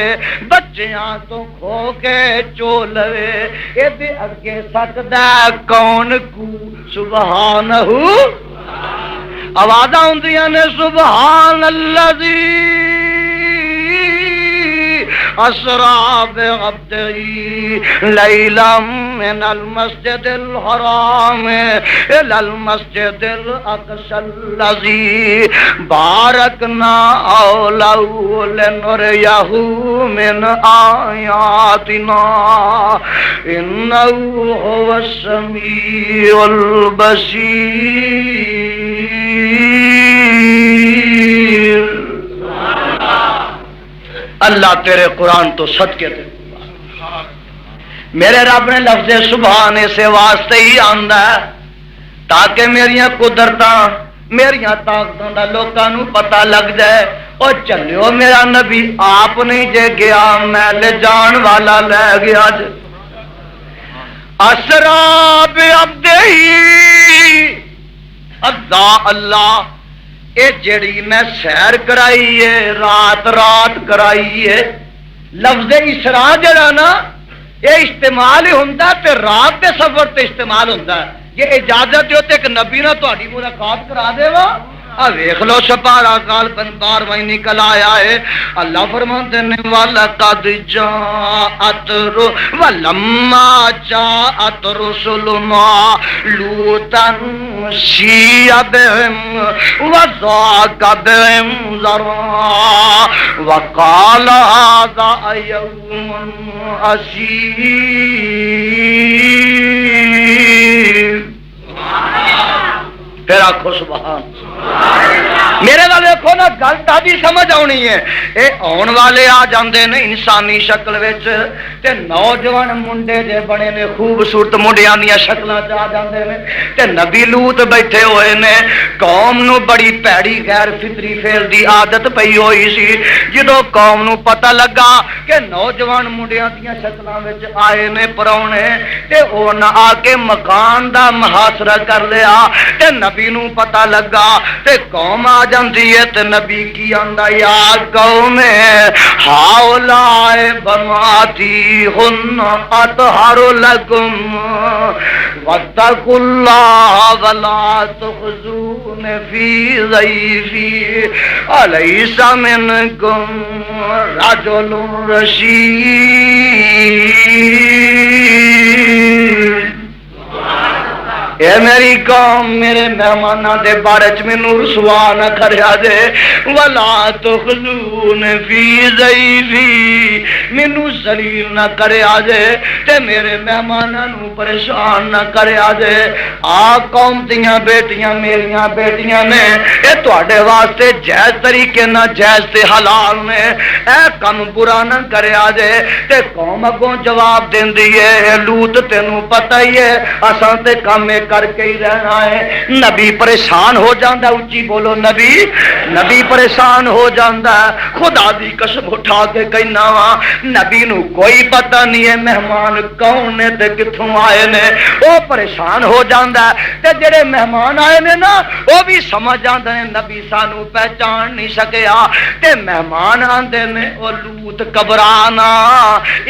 بچیاں تو کھو کے چو لوے اے دے اگے سکدا کون کو سبحانہ آوازاں ہوندیاں نے سبحان الذی اسرا بعبده لیلا من المسجد الحرام الى المسجد الاقصى الذي باركنا حوله لنريه من آياتنا انه هو السميع البصير. اللہ تیرے قرآن تو صدقے دے میرے رب نے لفظ سبحان سے واسطے ہی آندا ہے تاکہ میریاں قدرتاں میریاں طاقتاں دا لوکاں نوں پتہ لگ جائے او چلیو میرا نبی آپ نہیں جے گیا میں لے جان والا لے گیا جے اسرا بعبدہ اللہ اے جڑی میں سیر کرائی ہے رات رات کرائی ہے لفظ اسراء جڑا نا یہ استعمال ہی ہوندا تے رات دے سفر تے استعمال ہوندا ہے یہ اجازت ہے کہ نبی نہ تہاڈی ملاقات کرا دے وا ویکھ لو سپارہ کال 12 نکل آیا ہے اللہ فرماتے ہیں وَلَقَدْ جَاءَتْ وَلَمَّا جَاءَتْ رُسُلُنَا لُوطًا سِيءَ بِهِمْ وَضَاقَ بِهِمْ ذَرْعًا وَقَالَ هَذَا يَوْمٌ عَسِيرٌ. پھر آخو سبحان میرے نال دیکھو نا گل تاری سمجھ آنی ہے اے آن والے آ جاندے نے انسانی شکل وچ تے نوجوان منڈے جے بنے نے خوبصورت منڈیاں دی شکلاں چ آ جاندے نے تے نبی لوط بیٹھے ہوئے نے قوم نو بڑی پیڑی غیر فطری فعل دی عادت پئی ہوئی سی جدوں قوم نو پتہ لگا کہ نوجوان منڈیاں دی شکلاں وچ آئے نے پراونے تے انہاں آ کے مکان دا محاصرہ کر لیا تے نبی نو پتہ لگا تے قوم آ جاندی ہے تے نبی کی آندا یا قوم ہاؤلائے بناتی ہن اطہر لکم واتقوا اللہ ولا تخزون فی ضیفی الیس منکم رجل رشید. اے میری قوم میرے مہماناں دے بارے چ مینوں رسوا نہ کریا جے ولا تخزون فی ضیفی مینوں ذلیل نہ کریا جے تے میرے مہماناں نوں پریشان نہ کریا جے. آ قوم دیاں بیٹیاں میریاں بیٹیاں نے اے تواڈے واسطے جائز طریقے نہ جائز تے حلال نے اے کم برا نہ کریا جے تے قوم اگوں جواب دیندی ہے لوط تینوں پتہ ہی ہے اساں تے کم کر کے ہی رہنا ہے. نبی پریشان ہو جاندہ اچھی بولو نبی پریشان ہو جاندہ خدا دی قسم اٹھا کے کہنا وا نبی نو کوئی پتہ نہیں ہے مہمان کون نے تے کتھوں آئے نے او پریشان ہو جاندہ تے جڑے مہمان آئے نے نا وہ بھی سمجھ جاندے نے نبی سانو پہچان نہیں سکیا تے مہمان آندے نے او لوط گھبرانا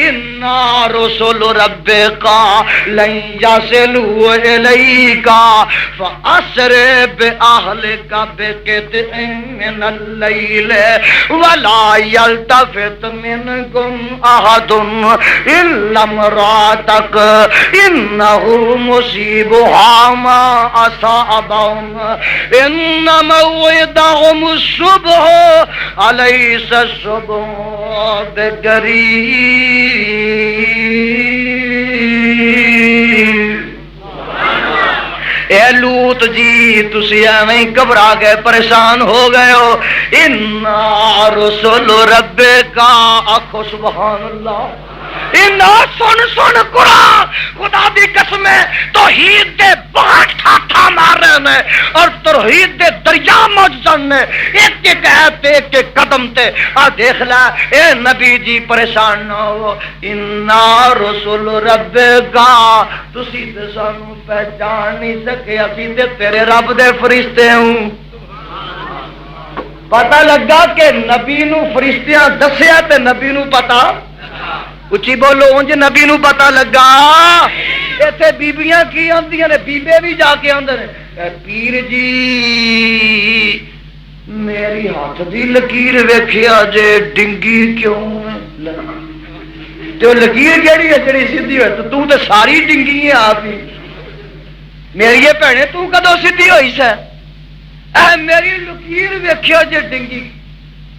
انا رسول ربکا لن یصلوا الیک فأسر بأهلك بقطع من الليل ولا يلتفت منكم أحد إلا امرأتك إنه مصيبها ما أصابهم إن موعدهم الصبح أليس الصبح بقريب. اے لوط جی تسی ایویں گھبرا گئے پریشان ہو گئے ہو انا رسول ربکا آخو سبحان اللہ انا سن قرآن خدا دی قسم توحید دے بہت ٹھاٹھا مار رہے ہے اور توحید دے دریا موجود نے ایک ایک ایت ایک ایک قدم تے آ دیکھ لے اے نبی جی پریشان نہ ہو انا رسول رب کا تسی تے سانو پہچان نہیں سکے اسی تے تیرے رب دے فرشتے ہوں پتہ لگا کہ نبی نو فرشتیاں دسیا تے نبی نو پتہ اچھی بولو انج نبی نو پتہ لگا ایتھے بیبیاں کی آندیاں نے بیبے بھی جا کے آندے نے پیر جی میری ہاتھ دی لکیر ویکھیا جے ڈنگی کیوں ہے تے لکیر کیڑی ہے جڑی سیدھی ہوئے تو تے ساری ڈنگی ہے آپ ہی میری یہ بھینے تو کدوں سیدھی ہوئی سے اے میری لکیر ویکھیا جے ڈنگی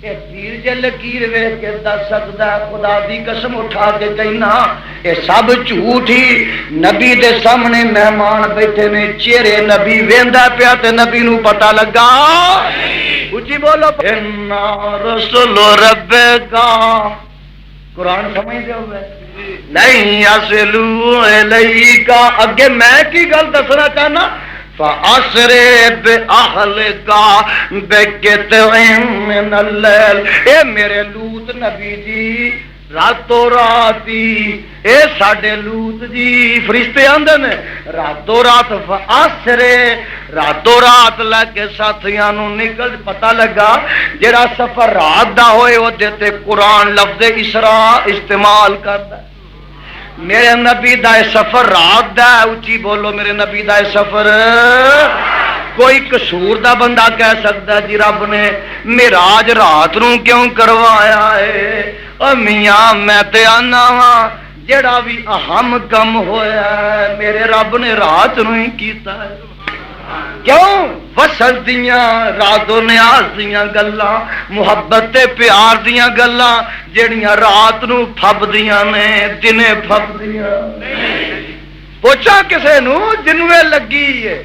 اے پیر جے لکیر ویکھ کے دس سکدا خدا دی قسم اٹھا کے کہنا اے سب جھوٹ ہی نبی دے سامنے مہمان بیٹھے نے چہرے نبی ویندا پیا تے نبی نو پتہ لگا اچھی بولو انا رسول رب کا قرآن سمجھ دے ہوئے نہیں یصلو الیکا اگے میں کی گل دسنا چاہنا فَأَسْرِ بِأَهْلِكَ بِقِطْعٍ مِّنَ اللَّيْلِ اے میرے لوط نبی جی راتوں راتی اے ساڈے لوط جی فرشتے آندے نے راتوں رات فَأَسْرِ راتوں رات لے کے ساتھیاں نو نکل پتہ لگا جڑا سفر رات دا ہوئے او تے قرآن لفظ اسراء استعمال کردا میرے نبی دا سفر رات دا اچھی بولو میرے نبی دا سفر کوئی قصور دا بندہ کہہ سکتا جی رب نے معراج رات نو کیوں کروایا ہے او میاں میں تے آنا ہاں جڑا بھی اہم کم ہویا ہے میرے رب نے رات نو ہی کیتا ہے کیوں وصل دیاں راز و نیاز دیاں گلاں محبت تے پیار دیاں گلاں جڑیاں رات نو پھب دیاں نے دنے پھب دیاں پوچھا کسے نو جنوے لگی ہے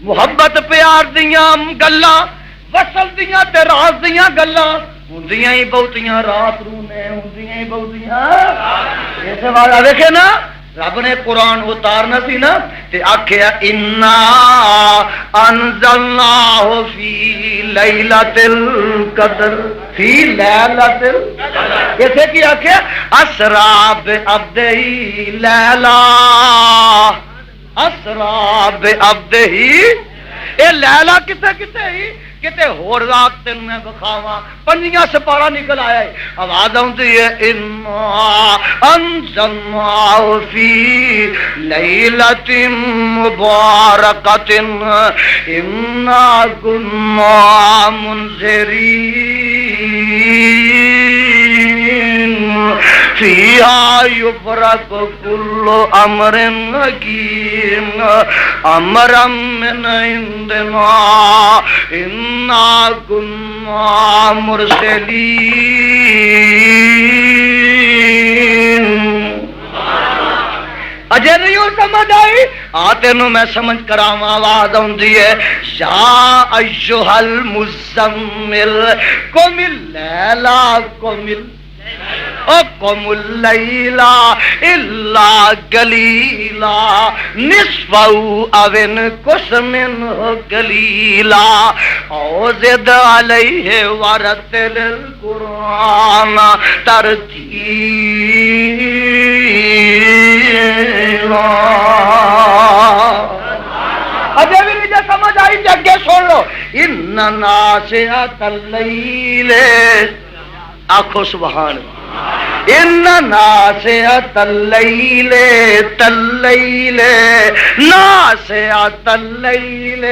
محبت پیار دیاں گلاں وصل دیاں تے راز دیاں گلاں ہوندیاں ہی بہتیاں رات نو نے ہوندیاں ہی بہتیاں ایسے والا دیکھے نا رب نے قرآن اتارنا سی نا تے آکھیا انا انزلناہ فی لیلۃ القدر فی لیلۃ کیسے کی آکھیا اسرا بعبدہ لیلا اسرا بعبدہ اے لیلا کتے کتے ہی کتے ہور رات تین میں بخاواں پنجیاں سپارہ نکل آیا ہے آواز آتی ہے انا انزلناہ فی لیلۃ مبارکۃ انا کنا منذرین فیہا یفرق کل امر حکیم امرا من عندنا انا کنا مرسلین اجے نہیں ہو سمجھ آئی آتے نو میں سمجھ کراواں آواز آندی ہے یا ایھا المزمل قم اللیلا قم اللیلا الا قلیلا نصفہ او انقص منہ قلیلا او زد علیہ ورتل القرآن ترتیلا اجے بھی نہیں سمجھ آئی کہ اگے سن لو ان ناشئۃ اللیل آخو سبحان ان ناشئۃ اللیل تلیل ناشئۃ اللیل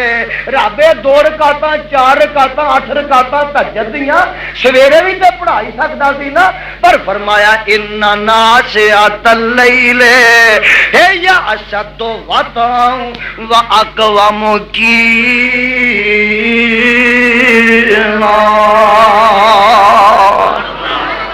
رب دو رکعتاں 4 رکعتاں 8 رکعتاں تہجد دیاں سویرے بھی تے پڑھائی سکدا سی نا پر فرمایا ان ناشئۃ اللیل ہی اشد وطئا واقوم قیلا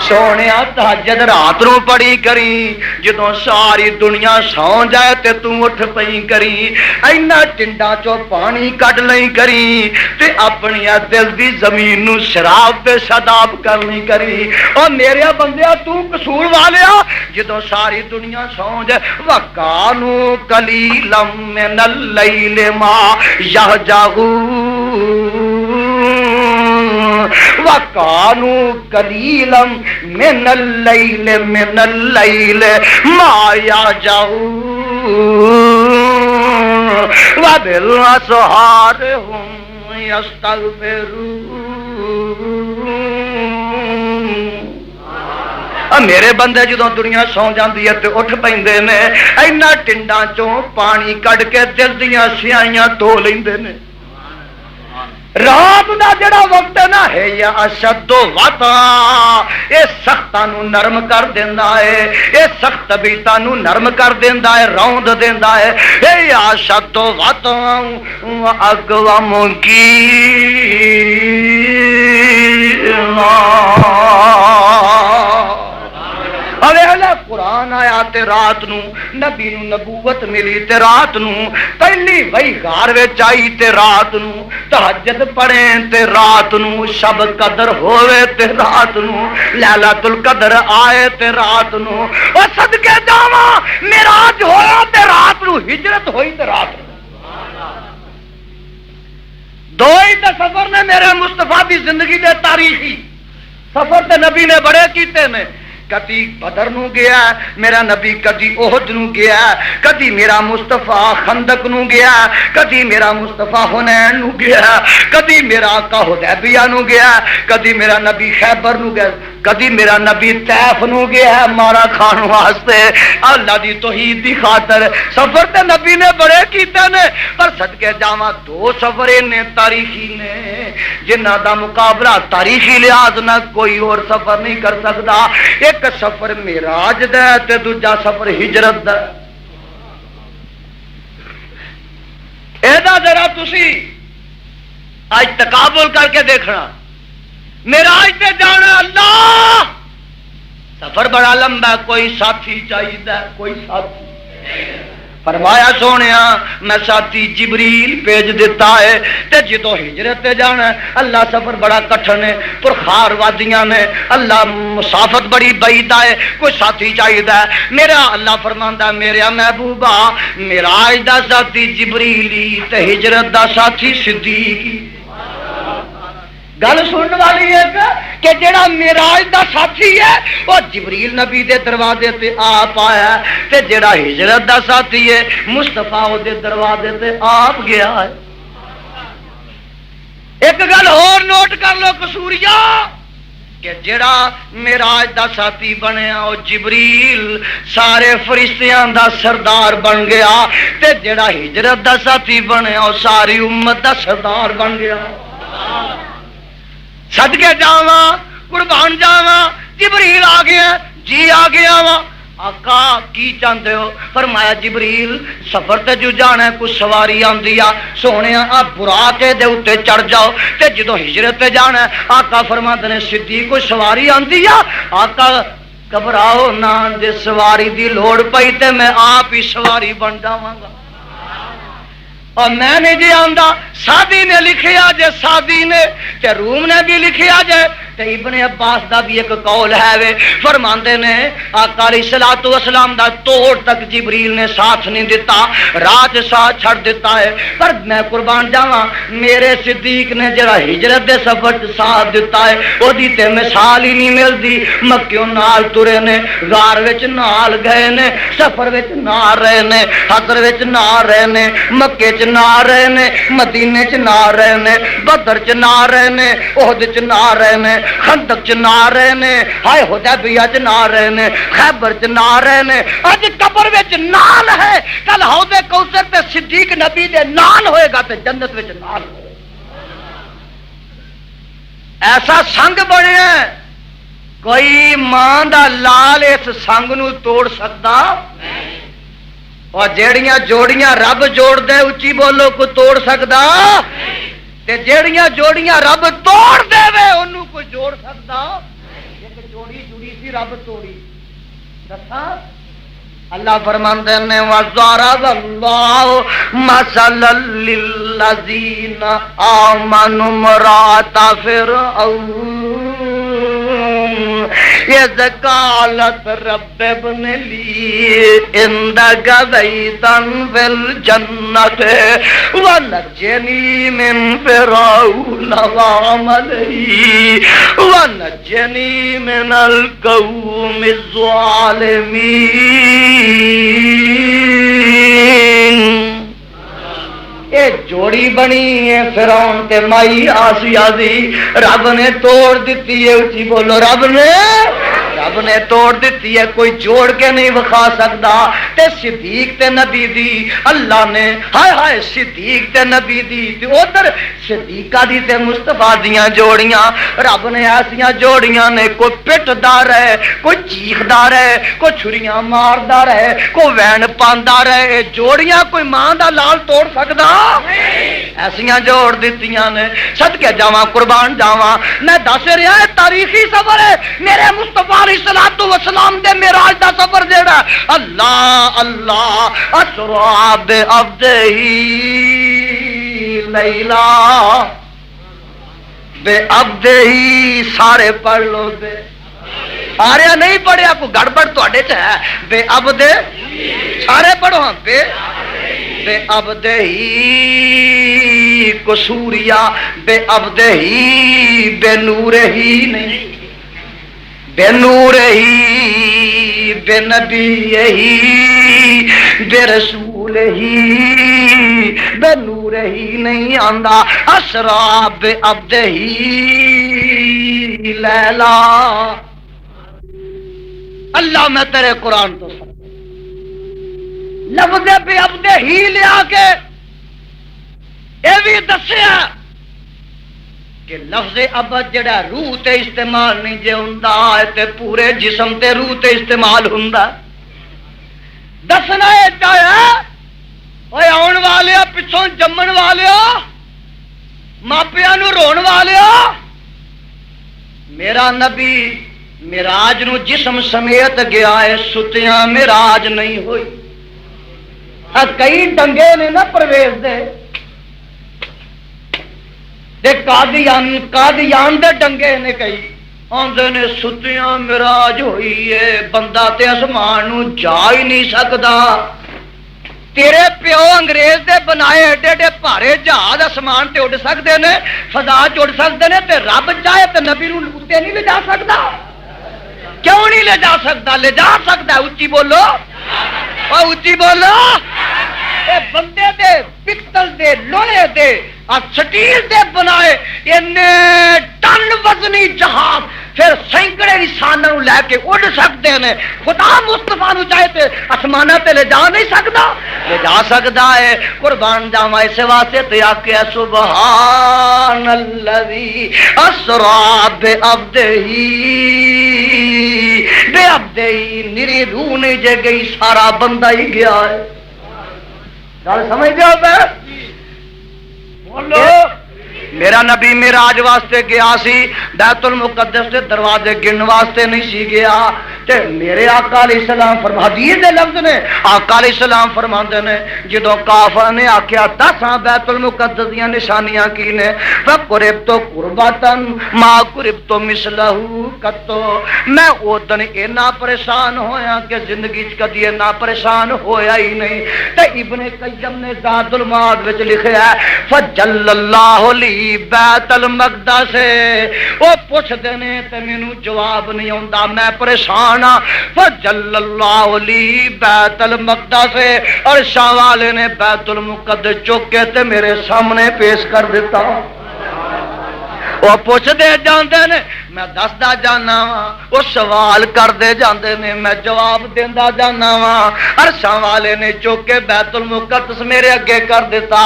سونے تہجد رات نو پڑھی کری جدوں ساری دنیا سو جائے تے تو اٹھ پئی کری اینا ٹنڈا چو پانی کڈ لئی کری تے اپنی دل دی زمین نو شراب تے شاداب کرنی کری او میرے بندیا تو قصور والیا جدوں ساری دنیا سو جائے وکانو قلیلا من اللیل ما یہجعون وَكَانُوا قَلِيلًا مِنَ اللَّيْلِ مَا يَهْجَعُونَ وَبِالْأَسْحَارِ هُمْ يَسْتَغْفِرُونَ میرے بندے جدوں دنیا سو جاندی ہے تے اٹھ پیندے نے اینا ٹنڈاں چوں پانی کڈ کے دل دیاں سیائیاں دھو لیندے نے رات دا جڑا وقت ہے نا ہے یا اشد وطا اے سختاں نو نرم کر دیندا ہے اے سخت طبیعتاں نو نرم کر دیندا ہے روند دیندا ہے اے یا اشد وطا اقوام کی اویلا قرآن آیا تے رات نو نبی نو نبوت ملی تے رات نو پہلی وہی غار وچ آئی تے رات نو تہجد پڑھیں تے رات نو شب قدر ہوئے تے رات نو لیلۃ القدر آئے تے رات نو او صدقے جاواں معراج ہویا تے رات نو ہجرت ہوئی تے رات نو دو ہی تے سفر نے میرے مصطفیٰ دی زندگی دے تاریخی سفر تے نبی نے بڑے کیتے نے کدی بدر نو گیا میرا نبی کدی احد نو گیا کدی میرا مصطفیٰ خندق نو گیا کدی میرا مصطفیٰ حنین نو گیا کدی میرا آقا حدیبیہ نو گیا کدی میرا نبی خیبر نو گیا کدی میرا نبی طیف نو گیا مارا کھان واسطے اللہ دی توحید دی خاطر سفر تے نبی نے بڑے کیتے نے پر صدقے جاواں دو سفر نے تاریخی نے جنہاں دا مقابلہ تاریخی لحاظ نہ کوئی اور سفر نہیں کر سکدا ایک سفر معراج دا تے دوجا سفر ہجرت دا ایدا ذرا تسی آج تقابل کر کے دیکھنا معراج تے جانا اللہ سفر بڑا لمبا کوئی ساتھی چاہیے کوئی ساتھی فرمایا سونیا میں ساتھی جبریل بھیج دیتا ہے تے جدو ہجرت تے جانا اللہ سفر بڑا کٹھن ہے پرخار وادیاں نے اللہ مسافت بڑی بعید ہے کوئی ساتھی چاہیے میرا اللہ فرماندا میرا محبوبہ معراج دا ساتھی جبریلی تے ہجرت دا ساتھی صدیقی گل سننے والی ہے کہ جڑا معراج دا ساتھی ہے وہ جبریل نبی دے دروازے تے آپ آیا ہے تے جڑا ہجرت دا ساتھی ہے مصطفیٰ دے دروازے تے آپ گیا ہے ایک گل اور نوٹ کر لو قصوریا کہ جڑا معراج دا ساتھی بنیا وہ جبریل سارے فرشتیاں دا سردار بن گیا تے جڑا ہجرت دا ساتھی بنیا وہ ساری امت دا سردار بن گیا صدقے جاواں قربان جاواں جبریل آ گیا جی آ گیا وا آقا کی چاہتے ہو فرمایا جبریل سفر تے جو جانا ہے کچھ سواری آندی آ سونے آپ براقے دے اتے چڑھ جاؤ تے جدو ہجرت تے جانا ہے آقا فرماتے نے صدیق کوئی سواری آندی آ آقا گھبراؤ نہ جے سواری دی لوڑ پئی تے میں آپ ہی سواری بن جاواں گا اور میں نے جی آندا سادی نے لکھیا جے سادی نے تے روم نے بھی لکھیا جے تے ابن عباس دا بھی ایک قول ہے وے فرماندے نے آقا علیہ الصلوۃ والسلام دا توڑ تک جبریل نے ساتھ نہیں دیتا رات ساتھ چھڑ دیتا ہے پر میں قربان جاواں میرے صدیق نے جڑا ہجرت دے سفر ساتھ دیتا ہے او دی تے مثال ہی نہیں ملدی مکیوں نال ترے نے غار وچ نال گئے نے سفر وچ نال رہے نے حضر وچ نال رہے نے مکے چ نال رہے نے مدینے چ نال رہے نے بدر چ نال رہے نے احد چ نال رہے نے خندق چ نال رہے نے ہائے حدیبیہ چ نال رہے نے خیبر چ نال رہے نے اج قبر وچ نال ہے کل حوض کوثر تے صدیق نبی دے نال ہوئے گا تے جنت وچ نال ہوئے ایسا سنگ بنیا کوئی ماں دا لال اس سنگ نو توڑ سکتا اور جیڑیاں جوڑیاں رب جوڑ دے اچھی بولو کو توڑ سکتا تے جیڑیاں جوڑیاں رب توڑ دے وے انہوں کو جوڑ سکتا ایک جوڑی جڑی دوجی رب توڑی دسا اللہ فرماندے نے وَضَرَبَ اللَّهُ مَثَلًا لِّلَّذِينَ آمَنُوا امْرَأَتَ فِرْعَوْنَ إِذْ قَالَتْ رَبِّ ابْنِ لِي عِندَكَ بَيْتًا فِي الْجَنَّةِ وَنَجِّنِي مِنْ فِرْعَوْنَ وَعَمَلِهِ وَنَجِّنِي مِنَ الْقَوْمِ الظَّالِمِينَ اے جوڑی بنی ہے فرعون تے مائی آسیہ دی رب نے توڑ دیتی ہے اچھی بولو رب نے توڑ دیتی ہے کوئی جوڑ کے نہیں وکھا سکتا تے صدیق تے نبی دی اللہ نے ہائے ہائے صدیق تے نبی دی تے ادھر صدیقہ دی تے مصطفیٰ دیاں جوڑیاں رب نے ایسیاں جوڑیاں نے کوئی پٹدار ہے کوئی چیخدار ہے کوئی چھریاں ماردار ہے کوئی وین پاندار ہے جوڑیاں کوئی ماں دا لال توڑ سکتا ایسیاں جوڑ دیتیاں نے صدقے جاواں قربان جاواں میں دس رہا ہے تاریخی سفر ہے میرے مصطفیٰ علیہ الصلوۃ والسلام دے معراج دا سفر جیڑا اللہ اللہ اسرا بعبدہ لیلا بعبدہ سارے پڑھ لو دے سارے نہیں پڑھیا کوئی گڑبڑ تواڈے چ ہے بے عبدہ سارے پڑھو ہاں بے عبدہ قصوریا بے عبدہ بے نور ہی نہیں بے نور ہی بے نبی ہی بے رسول ہی بے نور ہی نہیں آندا اسرا بے عبدہ لیلا اللہ میں تیرے قرآن تو لفظ بے عبدہ ہی لیا کے اے بھی دسیا کہ لفظ عبد جڑا روح تے استعمال نہیں جے ہوندا تے پورے جسم تے روح تے استعمال ہوندا دسنا اے چاہیا اوے آن والے پچھوں جمن والے ماپیاں نو رون والے میرا نبی معراج نو جسم سمیت گیا ہے ستیاں معراج نہیں ہوئی کئی ڈنگے نے نا پرویز دے قادیان دے ڈنگے نے کئی آندے نے ستیاں معراج ہوئی ہے بندہ تے اسمان نو جا ہی نہیں سکدا تیرے پیو انگریز دے بنائے ایڈے ایڈے بھارے جہاز اسمان تے اڑ سکتے نے فضا چ اڑ سکتے نے تے رب چاہے تے نبی نو اتنے نہیں لے جا سکتا کیوں نہیں لے جا سکتا لے جا سکتا اچھی بولو اچھی بولو اے بندے دے پتل دے لوہے دے سٹیل دے بنائے ٹن وزنی جہاز پھر سینکڑے انسانوں لے کے اڑ سکتے ہیں خدا مصطفیٰ نو چاہے تے آسمانہ تے لے جا نہیں سکتا لے جا سکتا ہے قربان جاواں اس واسطے تے آکھیا سبحان الذی اسرا بعبدہ نری روح نہیں جے گئی سارا بندہ ہی گیا ہے گل سمجھ دے بولو میرا نبی معراج واسطے گیا سی بیت المقدس دے دروازے گن واسطے نہیں سی گیا تے میرے آقا علیہ السلام حدیث دے لفظ نے آقا علیہ السلام فرماندے نے جدوں کافر نے آکھیا دساں بیت المقدس دیاں نشانیاں کی نے فقربت قربتن ما قربت مثلہ کتو میں او دن اتنا پریشان ہویا کہ زندگی وچ کدی اتنا پریشان ہویا ہی نہیں تے ابن قیم نے زاد المعاد وچ لکھیا ہے فجل اللہ لی بیت المقدس وہ پوچھ دینے تے مینوں جواب نہیں آندا میں پریشان ہاں فجل اللہ لی بیت المقدس اور شاہ والے نے بیت المقدس چوک کے تے میرے سامنے پیش کر دیتا وہ پوچھ دے جاندے نے میں دسدا جانا وا وہ سوال کردے جاندے نے میں جواب دیندا جانا وا عرشاں والے نے چوک کے بیت المقدس میرے اگے کر دیتا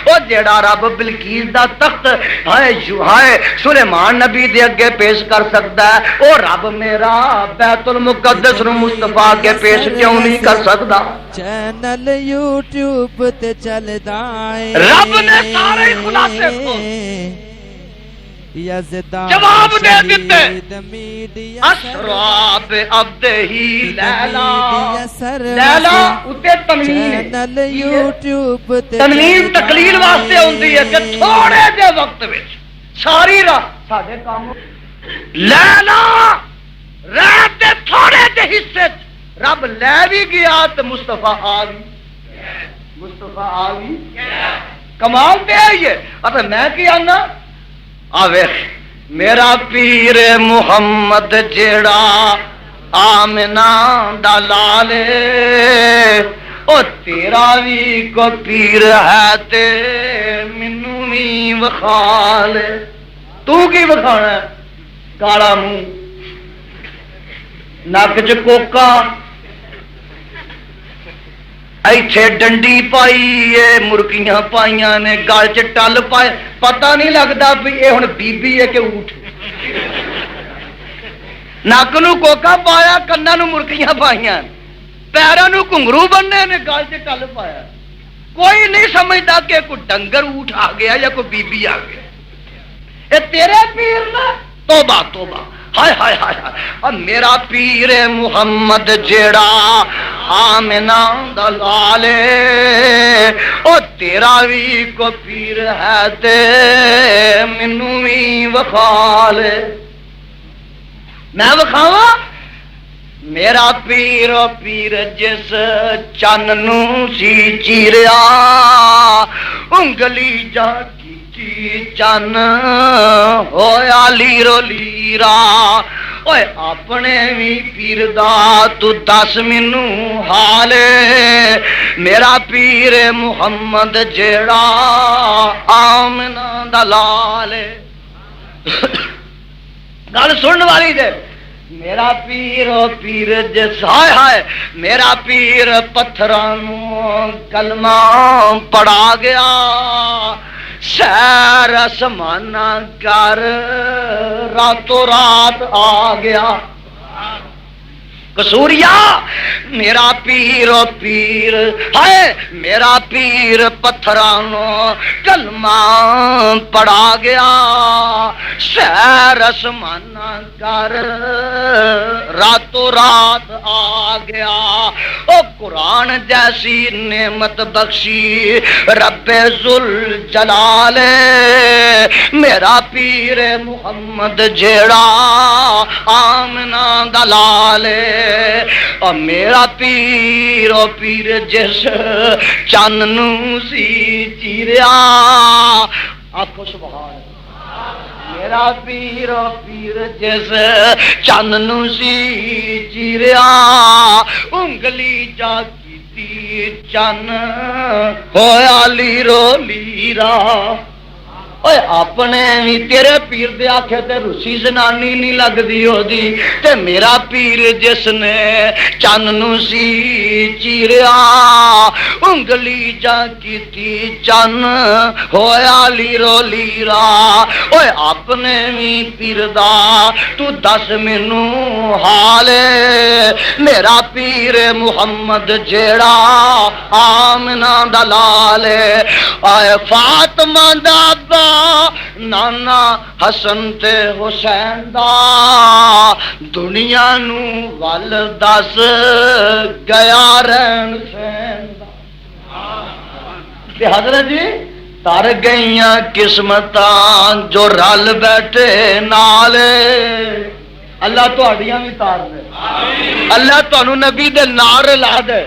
وہ جیڑا رب بلقیس دا تخت ہائے سلیمان نبی دے اگے پیش کر سکدا ہے وہ رب میرا بیت المقدس نو مصطفیٰ کے پیش کیوں نہیں کر سکدا چینل یوٹیوب تے چلدا ہے رب نے سارے خلاصے کو یزدان جواب دے دیتے شہید میڈیا اسراب عبد ہی لیلا سر لیلا اتے تنوین چینل یوٹیوب تے تنوین تقلیل واسطے ہوندی ہے کہ تھوڑے جے وقت وچ ساری رات ساڈے کام لیلا رات دے تھوڑے جے حصے رب لے بھی گیا تے مصطفیٰ آ گئی مصطفیٰ آ گئی کمال تے آئیے اب میں کی آنا آوے میرا پیر محمد جیڑا آمنہ دا لالے او تیرا بھی کو پیر ہے تے منو بھی وخالے تو کی وکھانا ہے کالا منہ نک چ کوکا ایتھے ڈنڈی پائی ہے مرکیاں پائیاں نے گل چ ٹل پائے پتہ نہیں لگتا بھی یہ ہن بی ہے کہ اونٹ نک نو کوکا پایا کنا نو مرکیاں پائیاں پیروں نو گھنگرو بننے نے گل چ ٹل پایا کوئی نہیں سمجھتا کہ کوئی ڈنگر اونٹ آ گیا یا کوئی بی آ گیا اے تیرے پیر نا توبہ توبہ ہائے ہائے ہائے ہائے میرا پیر محمد جیڑا آمنہ دا لالے او تیرا بھی کو پیر ہے تے منو بھی وخالے میں وکھاواں میرا پیر و پیر جس چن نو سی چیریا انگلی جا چن ہویا لیرو لیرا اوے اپنے بھی پیر دا تو دس مینوں حالے میرا پیر محمد جیڑا آمنہ دا لالے گل سنن والی دے میرا پیر و پیر جس ہائے ہائے میرا پیر پتھراں نو کلمہ پڑھا گیا سیر اسمانہ کر راتوں رات آ گیا قصوریا میرا پیر و پیر ہے میرا پیر پتھرانو کلمہ پڑا گیا سیر اسمانہ کر راتوں رات آ گیا او قرآن جیسی نعمت بخشی رب ذوالجلال میرا پیر محمد جیڑا آمنہ دلال اور میرا پیر و پیر جس چن نو سی چیریا آخو سبحان میرا پیر و پیر جس چن نو سی چیریا انگلی جا کی چن ہویا لیرو لیرا اوے اپنے بھی تیرے پیر دے آکھے تے روسی زنانی نہیں لگ دی ہو دی تے میرا پیر جس نے چن نو سی چیریا انگلی جا کیتی چن ہویا لیرو لیرا اوے اپنے بھی پیر دا تو دس مینوں حالے میرا پیر محمد جیڑا آمنہ دا لالے اے فاطمہ دا ابا نانا حسن تے حسین دا دنیا نو ول دس گیا رہن سین دا حضرت جی تر گئیاں قسمتاں جو رل بیٹھے نالے اللہ تہاڈیاں بھی تار دے اللہ تانوں نبی دے نال لا دے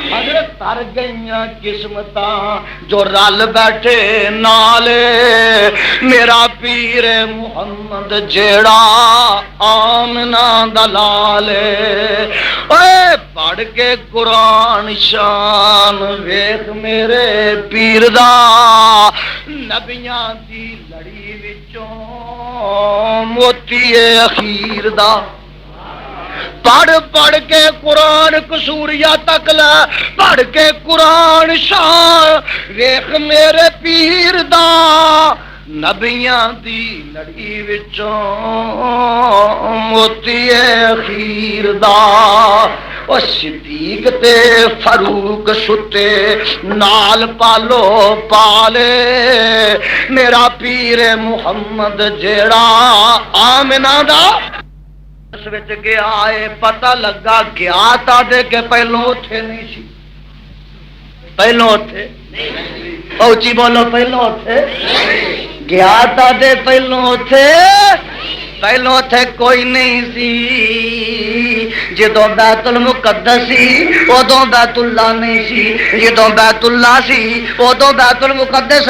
حضرت تر گئیاں قسمتاں جو رل بیٹھے نالے میرا پیر محمد جیڑا آمنہ دلالے اے پڑھ کے قرآن شان ویکھ میرے پیر دا نبیاں دی لڑی وچوں موتی اخیر دا پڑھ پڑھ کے قرآن قصوریا تک لے پڑھ کے قرآن شان ویکھ میرے پیر دا نبیاں دی لڑی وچوں موتی اخیر دا او صدیق تے فاروق ستے نال پالو پالے میرا پیر محمد جیڑا آمنہ دا اس وچ گیا ہے پتہ لگا گیا تا دے کے پہلوں اٹھے نہیں سی پہلوں اٹھے اوچی بولو پہلوں اٹھے گیا تا دے پہلوں اٹھے کوئی نہیں سی جدوں بیت المقدس سی ادوں بیت اللہ نہیں سی جدوں بیت اللہ سی ادوں بیت المقدس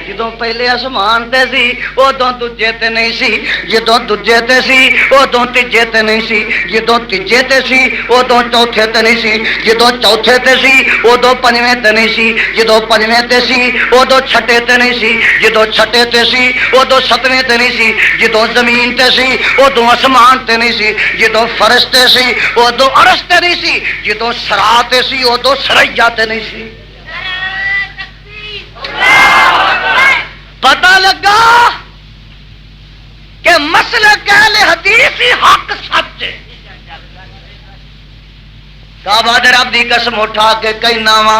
جدوں پہلے آسمان تے سی ادوں دوجے تے نہیں سی جدوں دوجے تے سی ادوں تیجے تے نہیں سی جدوں تیجے تے سی ادوں چوتھے تے نہیں سی جدوں چوتھے تے سی ادوں پنجویں تے نہیں سی جدوں پنجویں تے سی ادوں چھٹے تے نہیں سی جدوں چھٹے تے سی ادوں ستویں تے نہیں سی جدوں زمین تے سی ادوں آسمان تے نہیں سی جدوں فرش تے سی ادوں عرش تے نہیں سی جدوں صراط تے سی ادوں سریا تے نہیں سی پتہ لگا کہ مسلک اہل حدیث ہی حق سچ ہے کعبہ دے رب دی قسم اٹھا کے کہنا وا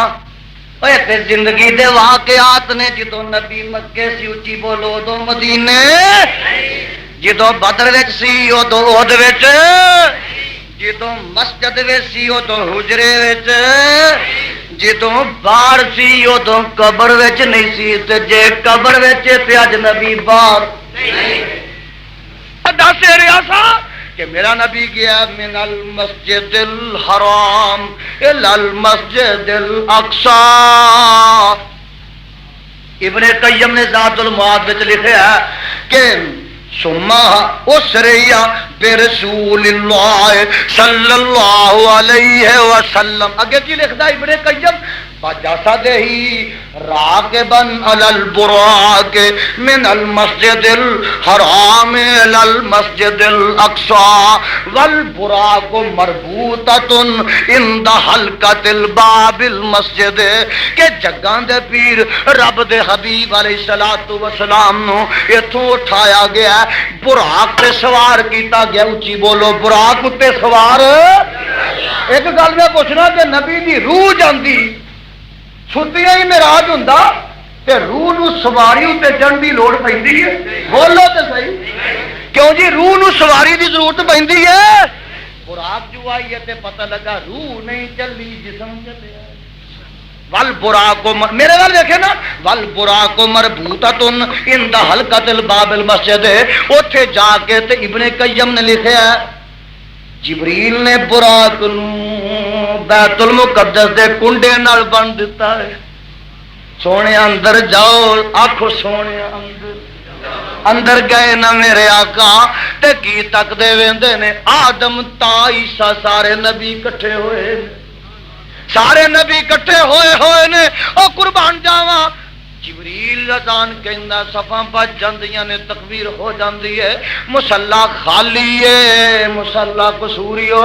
اوے تے زندگی دے واقعات نے جدوں نبی مکے سی اچھی بولو ادوں مدینے جدوں بدر وچ سی ادوں احد وچ جدوں مسجد وچ سی ادوں حجرے وچ جدوں باہر سی ادوں قبر وچ نہیں سی تے جے قبر وچ تے اج نبی باہر دس رہا سا کہ میرا نبی گیا من المسجد الحرام الی المسجد الاقصی ابن قیم نے ذات المعاد وچ لکھا ہے کہ سما اسریا برسول اللہ صلی اللہ علیہ وسلم اگے کی لکھدا ابن قیم فجسدہ راکبا علی البراق من المسجد الحرام الى المسجد الاقصى والبراق مربوطۃ عند حلقۃ الباب المسجد کہ جگاں دے پیر رب دے حبیب علیہ الصلوۃ والسلام نو ایتھوں اٹھایا گیا براق تے سوار کیتا گیا اونچی بولو براق تے سوار ایک گل میں پوچھنا کہ نبی دی روح جاندی چھٹیاں ہی معراج ہوندا تے روح نو سواری تے چڑھن دی لوڑ پیندی ہے بولو تے صحیح کیوں جی روح نو سواری دی ضرورت پیندی ہے براق جو آئی ہے تے پتہ لگا روح نہیں چلی جسم چلیا ول براق میرے نال دیکھے نا ول براق مربوطۃ عند حلقۃ الباب المسجد اوتھے جا کے تے ابن قیم نے لکھیا ہے جبریل نے براق نو بیت المقدس دے کنڈے نال بن دیتا ہے سونے اندر جاؤ آکھو سونے اندر گئے نا میرے آقا تے کی تک دے ویندے نے آدم تا عیسیٰ سارے نبی کٹھے ہوئے نے او قربان جاواں جبریل اذان کہندا صفاں بچ جاندیاں نے تکبیر ہو جاندی ہے مصلا خالی ہے مصلا قصوریو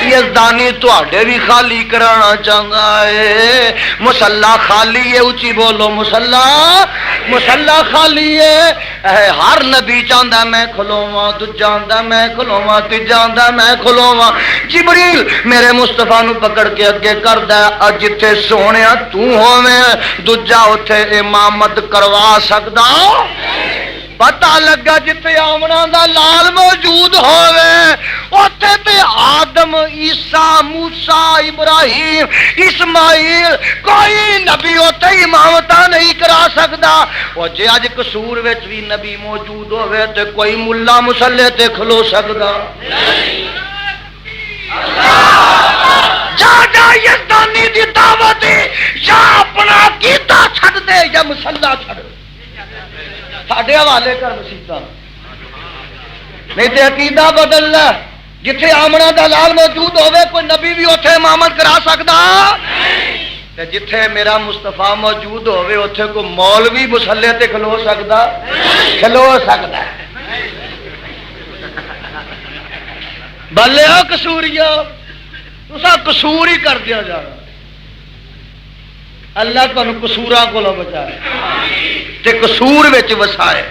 یزدانی تواڈے بھی خالی کرانا چاہندا ہے مصلا خالی ہے اونچی بولو مصلا خالی ہے ہر نبی چاہندا میں کھلوواں دوجا آندا میں کھلوواں تیجا آندا میں کھلوواں جبریل میرے مصطفیٰ نو پکڑ کے اگے کردا جتھے سونیا تو ہوویں دوجا اتے امامت کروا سکدا پتہ لگا جتھے آمنا دا لال موجود ہوئے اتے تے آدم عیسیٰ موسیٰ ابراہیم اسماعیل کوئی نبی اتے امامتہ نہیں کرا سکدا اور جے اج قصور وچ بھی نبی موجود ہوئے تے کوئی ملا مسلے تے کھلو سکدا جا یزدانی دی دعوت یا اپنا عقیدہ چھڈ دے یا مسلح چھڈ ساڈے حوالے کر مسیتاں نہیں تے عقیدہ بدل لے جتھے آمنا دا لال موجود ہوئے کوئی نبی بھی اوتھے امامت کرا سکدا تے جتھے میرا مصطفیٰ موجود ہوئے اوتھے کوئی مولوی مسلح تے کھلو سکدا بلے ہو قصوریو تسا قصور ہی کر دیا جا رہا اللہ تمہیں قصوراں کو بچائے تے قصور وچ وسائے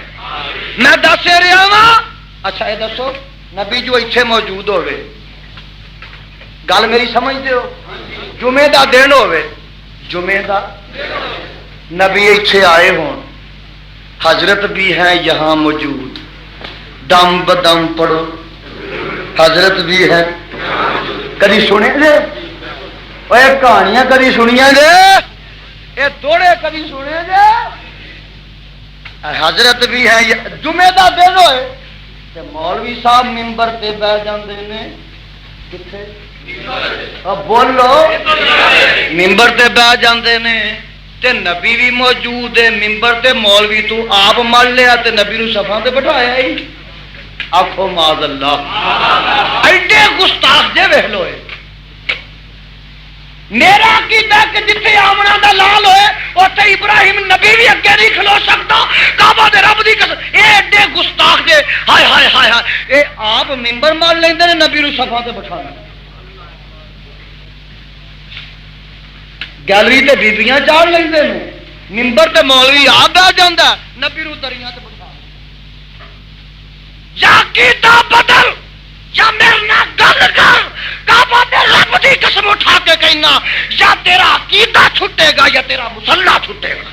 میں دس رہا وا اچھا یہ دسو نبی جو اتنے موجود ہوئے گل میری سمجھتے ہو جمعے دا دن ہوئے جمعے دا نبی اتنے آئے ہون حضرت بھی ہیں یہاں موجود دم بدم پڑھو حضرت بھی ہے کدی سنے جے کہانیاں کدی سنیا جے یہ دوڑے کدی سنے جے حضرت بھی ہے جمعے دا دن ہوئے تے مولوی صاحب ممبر تے بہ جاندے نے کتھے اب بولو ممبر تے بہ جاندے نے تے نبی بھی موجود ہے ممبر تے مولوی تو آپ مل لیا تے نبی نو صفاں تے بٹھایا ہی آخو معاذ اللہ ایڈے گستاخ جے ویکھ لو میرا عقیدہ کہ جتنے آمنا دا لال ہوئے اوتھے ابراہیم نبی بھی اگے نہیں کھلو سکتا کعبہ دے رب دی قسم اے ایڈے گستاخ جے ہائے ہائے ہائے ہائے اے آپ ممبر مار لیندے نے نبی نو صفاں تے بٹھانا گیلری تے بیبیاں چاڑ لیندے نے ممبر تے مولوی آ بیٹھ جاندا نبی نو دریاں تے بٹھا یا عقیدہ بدل یا میرے نال گل کر کعبہ دے رب دی قسم اٹھا کے کہنا یا تیرا عقیدہ چھٹے گا یا تیرا مصلی چھٹے گا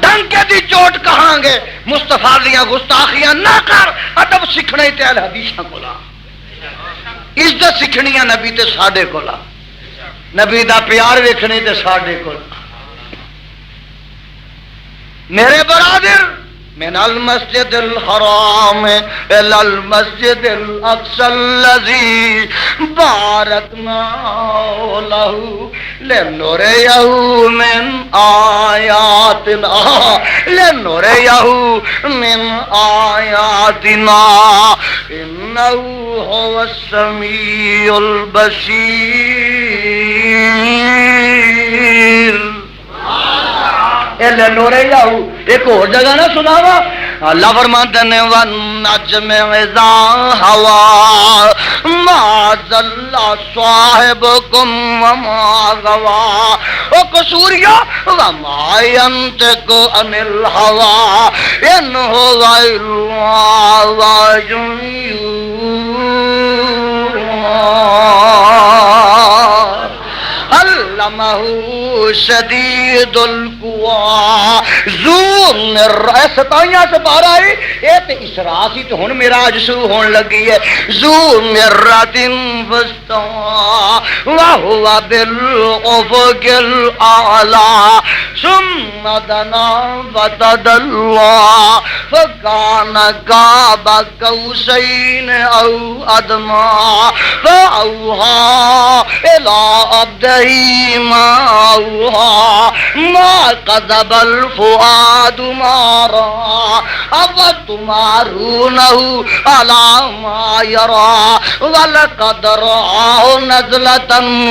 ڈنکے دی چوٹ کہاں گے مصطفیٰ دیاں گستاخیاں نہ کر ادب سیکھنے تے اہل حدیثاں کولا عزت سیکھنی ہے نبی تے ساڈے کولا نبی دا پیار ویکھنے تے ساڈے کولا میرے برادر من المسجد الحرام الى المسجد الاقصى الذي باركنا له لنريه من آياتنا إنه هو السميع البصير ایک اور جگہ نہ سناوا اللہ فرماتے ہیں والنجم اذا ہوا ما ضل صاحبکم وما غوا او قصوریا وما ينطق عن الهوى ان هو الا وحی علمہ شدید القوا ذو مرۃ ستائیاں سے بار آئی یہ تے اسراء سی تو ہن معراج شروع ہون لگی ہے ذو مرۃ فاستوى وهو بالافق الاعلى ثم دنا فتدلى فكان قاب قوسين او ادنى فاوحى الى عبده ما أوحى ما كذب الفؤاد ما رأى أفتمارونه على ما يرى ولقد رآه نزلة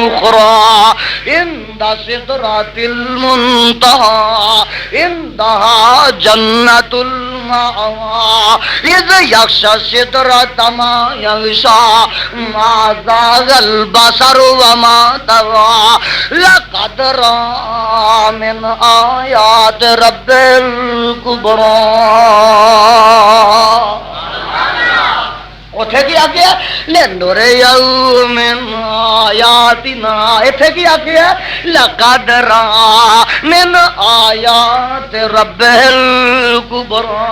أخرى عند سدرة المنتهى عندها جنة المأوى إذ يغشى السدرة ما يغشى ما زاغ البصر وما طغى لقد رأى من آيات رب الكبرى اتھے کی آگیا لنُرِيَهُ مِنْ آيَاتِنَا اتھے کی آگیا لَقَدْ رَأَى مِنْ آيَاتِ رَبِّهِ الْكُبْرَى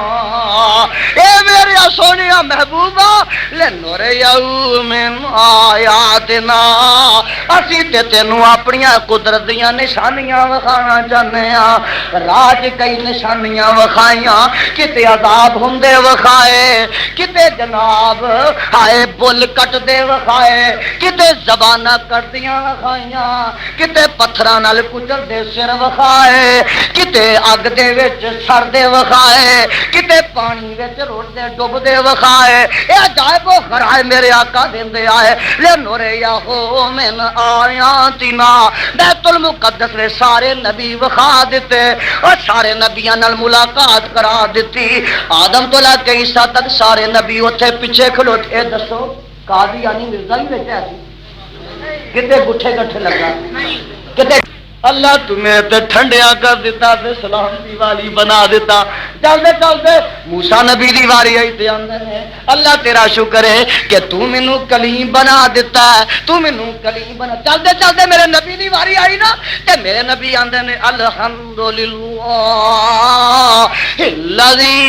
اے میرے سونیا محبوبہ لنُرِيَهُ مِنْ آيَاتِنَا اسی تے تینوں اپنی قدرت دیاں نشانیاں وکھانا چاہنے ہیں راج کئی نشانیاں وکھائیاں کتے عذاب ہندے وکھائے کتے جناب ہائے بل کٹ دے وکھائے کتے زبانہ کٹدیاں وکھائیاں کتے پتھراں نال کچل دے سر وکھائے کتے اگ دے وچ سر دے وکھائے کتے پانی وچ روڑ دے ڈوب دے وکھائے اے عجائب و خرائے میرے آقا دیندے آئے لنُرِيَهُ مِنْ آیاتنا بیت المقدس میں سارے نبی وکھا دیتے اور سارے نبیاں نال ملاقات کرا دیتی آدم تو لے کے عیسیٰ تک سارے نبی اتھے پیچھے کھلوتے دسو قادیانی مرزا بھی بیٹھا سی کتے گٹھے گٹھے لگا کتے اللہ تمہیں تے ٹھنڈیا کر دیتا تے سلام دی والی بنا دیتا چلتے چلتے موسیٰ نبی دی واری آئی تے آندے نے اللہ تیرا شکر ہے کہ تو مینوں کلیم بنا دیتا ہے تو مینوں کلیم بنا چلتے چلتے میرے نبی دی واری آئی نا تے میرے نبی آندے نے الحمدللہ الذی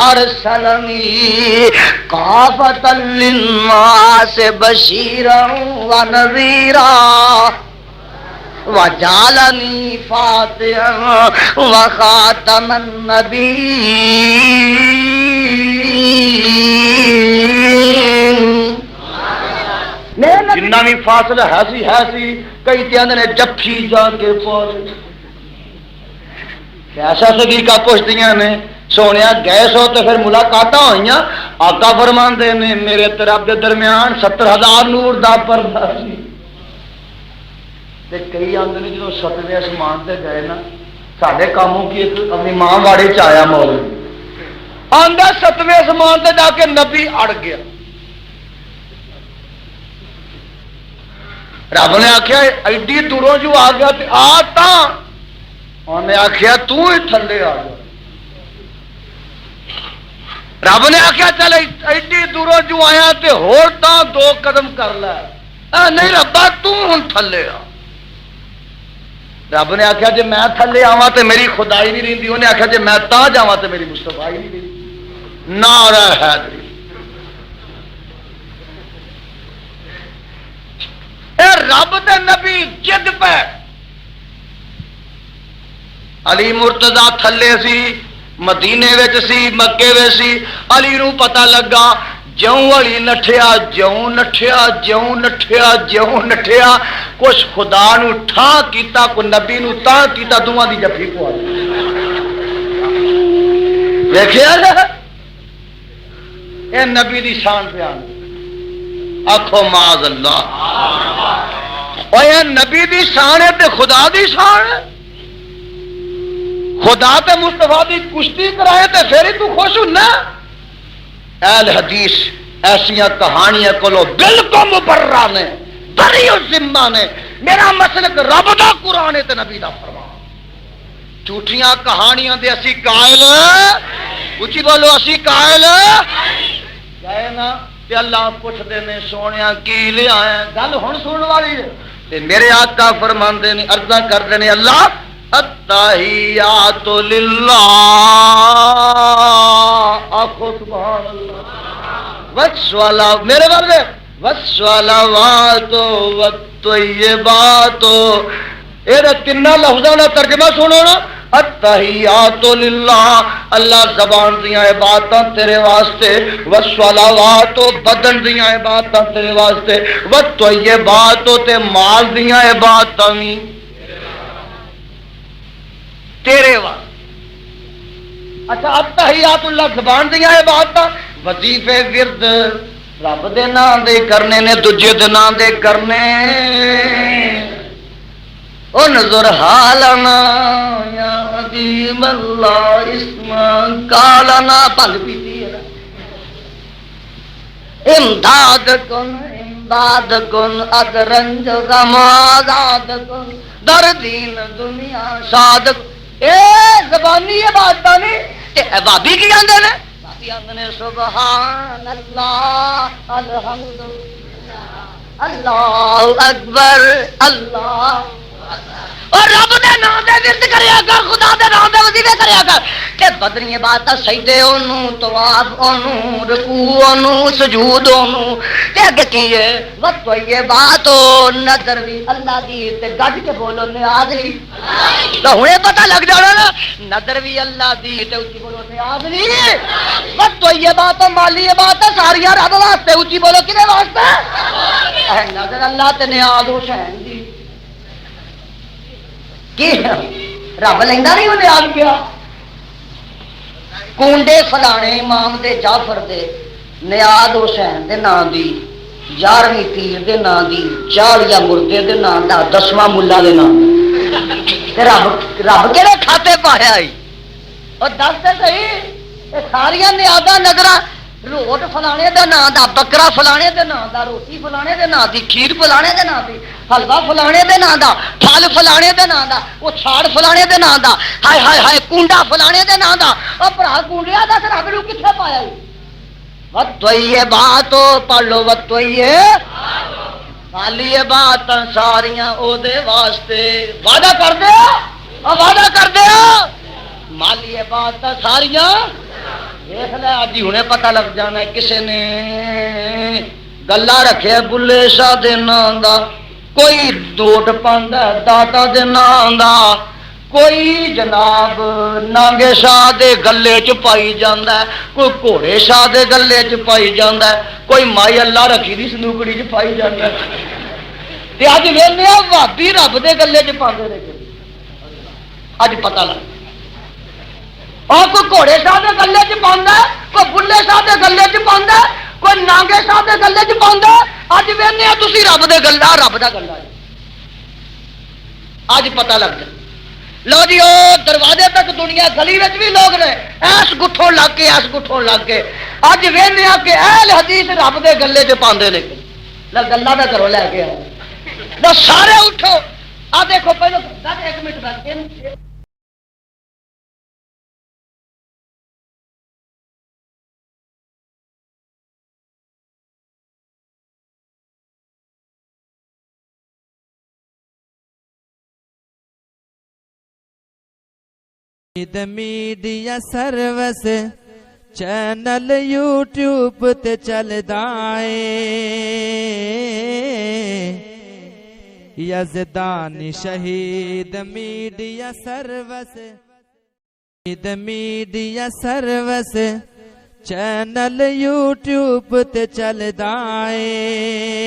ارسلنی کافۃ للناس بشیرا ونذیرا وجعلنی فاتحا وخاتم النبیین جنہ بھی فاصلہ ہے سی کئی تیاندے نے جفی جا کے پہنچ کیسا صدیقہ پوچھتیاں نے سونیا گئے سو تو پھر ملاقاتاں ہوئیاں آقا فرماندے نے میرے تے رب دے درمیان 70,000 نور دا پردہ سی کئی آدھے نے جب 7ویں آسمان سے گئے نا سارے کاموں کی اپنی ماں واڑے چیا مول آدھا 7ویں آسمان سے جا کے نبی اڑ گیا رب نے آخیا ایڈی دوروں جو آ گیا آتا انہیں آخیا تو ہی تھلے آ گیا رب نے آخیا چل ایڈی دوروں جو آیا تے ہور تاں 2 قدم کر لے نہیں ربا تو ہن تھلے آ رب نے آخیا جی میں تھلے آوا تو میری خدائی نہیں رہی انہیں آخیا جی میں تا جاوا تو میری مصطفائی نہیں رہی نعرہ حیدری اے رب دے نبی جد پہ علی مرتضی تھلے سی مدینے وچ سی مکے وچ سی علی نو پتہ لگا جوں والی نٹھیا جوں نٹھیا جوں نٹھیا جوں نٹھیا کچھ خدا نو ٹھا کیتا کو نبی نو تا کیتا دوواں دی جفی پوا دیکھیا اے نبی دی شان بیان آکھو معاذ اللہ اوے اے نبی دی شان ہے تے خدا دی شان ہے خدا تے مصطفیٰ دی کشتی کرائے تے پھر ہی تو خوش ہونا اہل حدیث ایسیاں کہانیاں کولو بالکل مبرہ نے بری ذمہ نے میرا مسلک رب دا قرآن تے نبی دا فرمان جھوٹیاں کہانیاں دے اسی قائل اچھی بولو اسی قائل گئے نا تے اللہ پوچھ دے نے سونیا کی لے آئے گل ہن سنن والی ہے تے میرے آقا فرماندے نے عرضاں کردے نے اللہ التحیات للہ آخو سبحان اللہ والصلاة میرے والے والصلوات والطیبات یہ تینوں لفظوں کا ترجمہ سنو نا التحیات للہ اللہ زبان دیاں عبادتاں تیرے واسطے والصلوات بدن دیاں عبادتاں تیرے واسطے والطیبات تے مال دیاں عبادتاں وی تیرے واسطے اچھا التحیات اللہ زبان دیاں عبادتاں وظیفے ورد رب دے نام دے کرنے نے دجے دے نام دے کرنے او نظر حالنا یا عظیم اللہ اسم کالنا پنگ پیتی ہے امداد کن ادرنج غم آزاد کن در دین دنیا شاد اے زبانی عبادت نہیں تے بابی کی آندے نے بابی آندے نے سبحان اللہ الحمدللہ اللہ اکبر اللہ اور رب دے نام دے ورد کریا کر خدا دے نام دے وظیفے کریا کر کہ بدنی عبادت سجدے اونوں طواف اونوں رکوع اونوں سجود اونوں تے اگے کی ہے وطیبات نظر بھی اللہ دی تے گج کے بولو نیاز بھی تو ہنے پتہ لگ جانا نا نظر بھی اللہ دی تے اونچی بولو نیاز نہیں وطیبات مالی عبادت ساری رب واسطے اونچی بولو کدے واسطے نظر اللہ تے نیاز حسین دی رب لینا نہیں انہیں آ گیا کونڈے فلانے امام دے جعفر دے نیاد حسین دے نام دی 11ویں پیر دے نام دی 40 مردے دے نام دا 10واں ملا دے نام رب کہڑے کھاتے پایا اور دس تے صحیح ساریا نیاداں نظر روٹ فلانے دے نام دا، بکرا فلانے دے نام دا، روٹی فلانے دے نام دی، کھیر فلانے دے نام دی، حلوا فلانے دے نام دا، پھل فلانے دے نام دا، وہ چھاڑ فلانے دے نام دا، ہائے ہائے ہائے کنڈا فلانے دے نام دا۔ او بھرا کنڈیا دا رب نو کتھے پایا؟ وتوئیے باتو پڑھ لو، وتوئیے خالی بات ساریاں او دے واسطے وعدہ کر دے، وعدہ کر دے مالی بات ساریاں دیکھ لے اج ہی ہنے پتہ لگ جانا ہے کسے نے گلا رکھے بلے شاہ دے نام دا، کوئی دوٹ پاندا داتا دے نام دا، کوئی جناب نانگے شاہ دے گلے چ پائی جاندا ہے، کوئی گھوڑے شاہ دے گلے چ پائی جاندا ہے، کوئی مائی اللہ رکھی دی سنوکڑی چ پائی جاندا ہے۔ تے اج ویلے بھابی رب دے گلے چ پاندے نے، اج پتہ لگ اور کوئی گھوڑے شاہ دے گلے چ پاوندا ہے، کوئی بلے شاہ دے گلے چ پاوندا ہے، کوئی نانگے شاہ دے گلے چ پاوندا ہے۔ اج ویلے تسی رب دے گلا، رب دا گلا ہے، اج پتہ لگ جائے۔ لو جی او دروازے تک دنیا گلی وچ بھی لوگ نے ایس گٹھوں لگ کے، ایس گٹھوں لگ کے اج ویلے کہ اہل حدیث رب دے گلے چ پاندے نے، گلا دا کرو لے کے آؤ سارے اٹھو۔ آ دیکھو پہلو 1 منٹ بس میڈیا سروس چینل یوٹیوب تے چلدا اے، یزدانی شہید media service, media service channel YouTube تے چلدا اے۔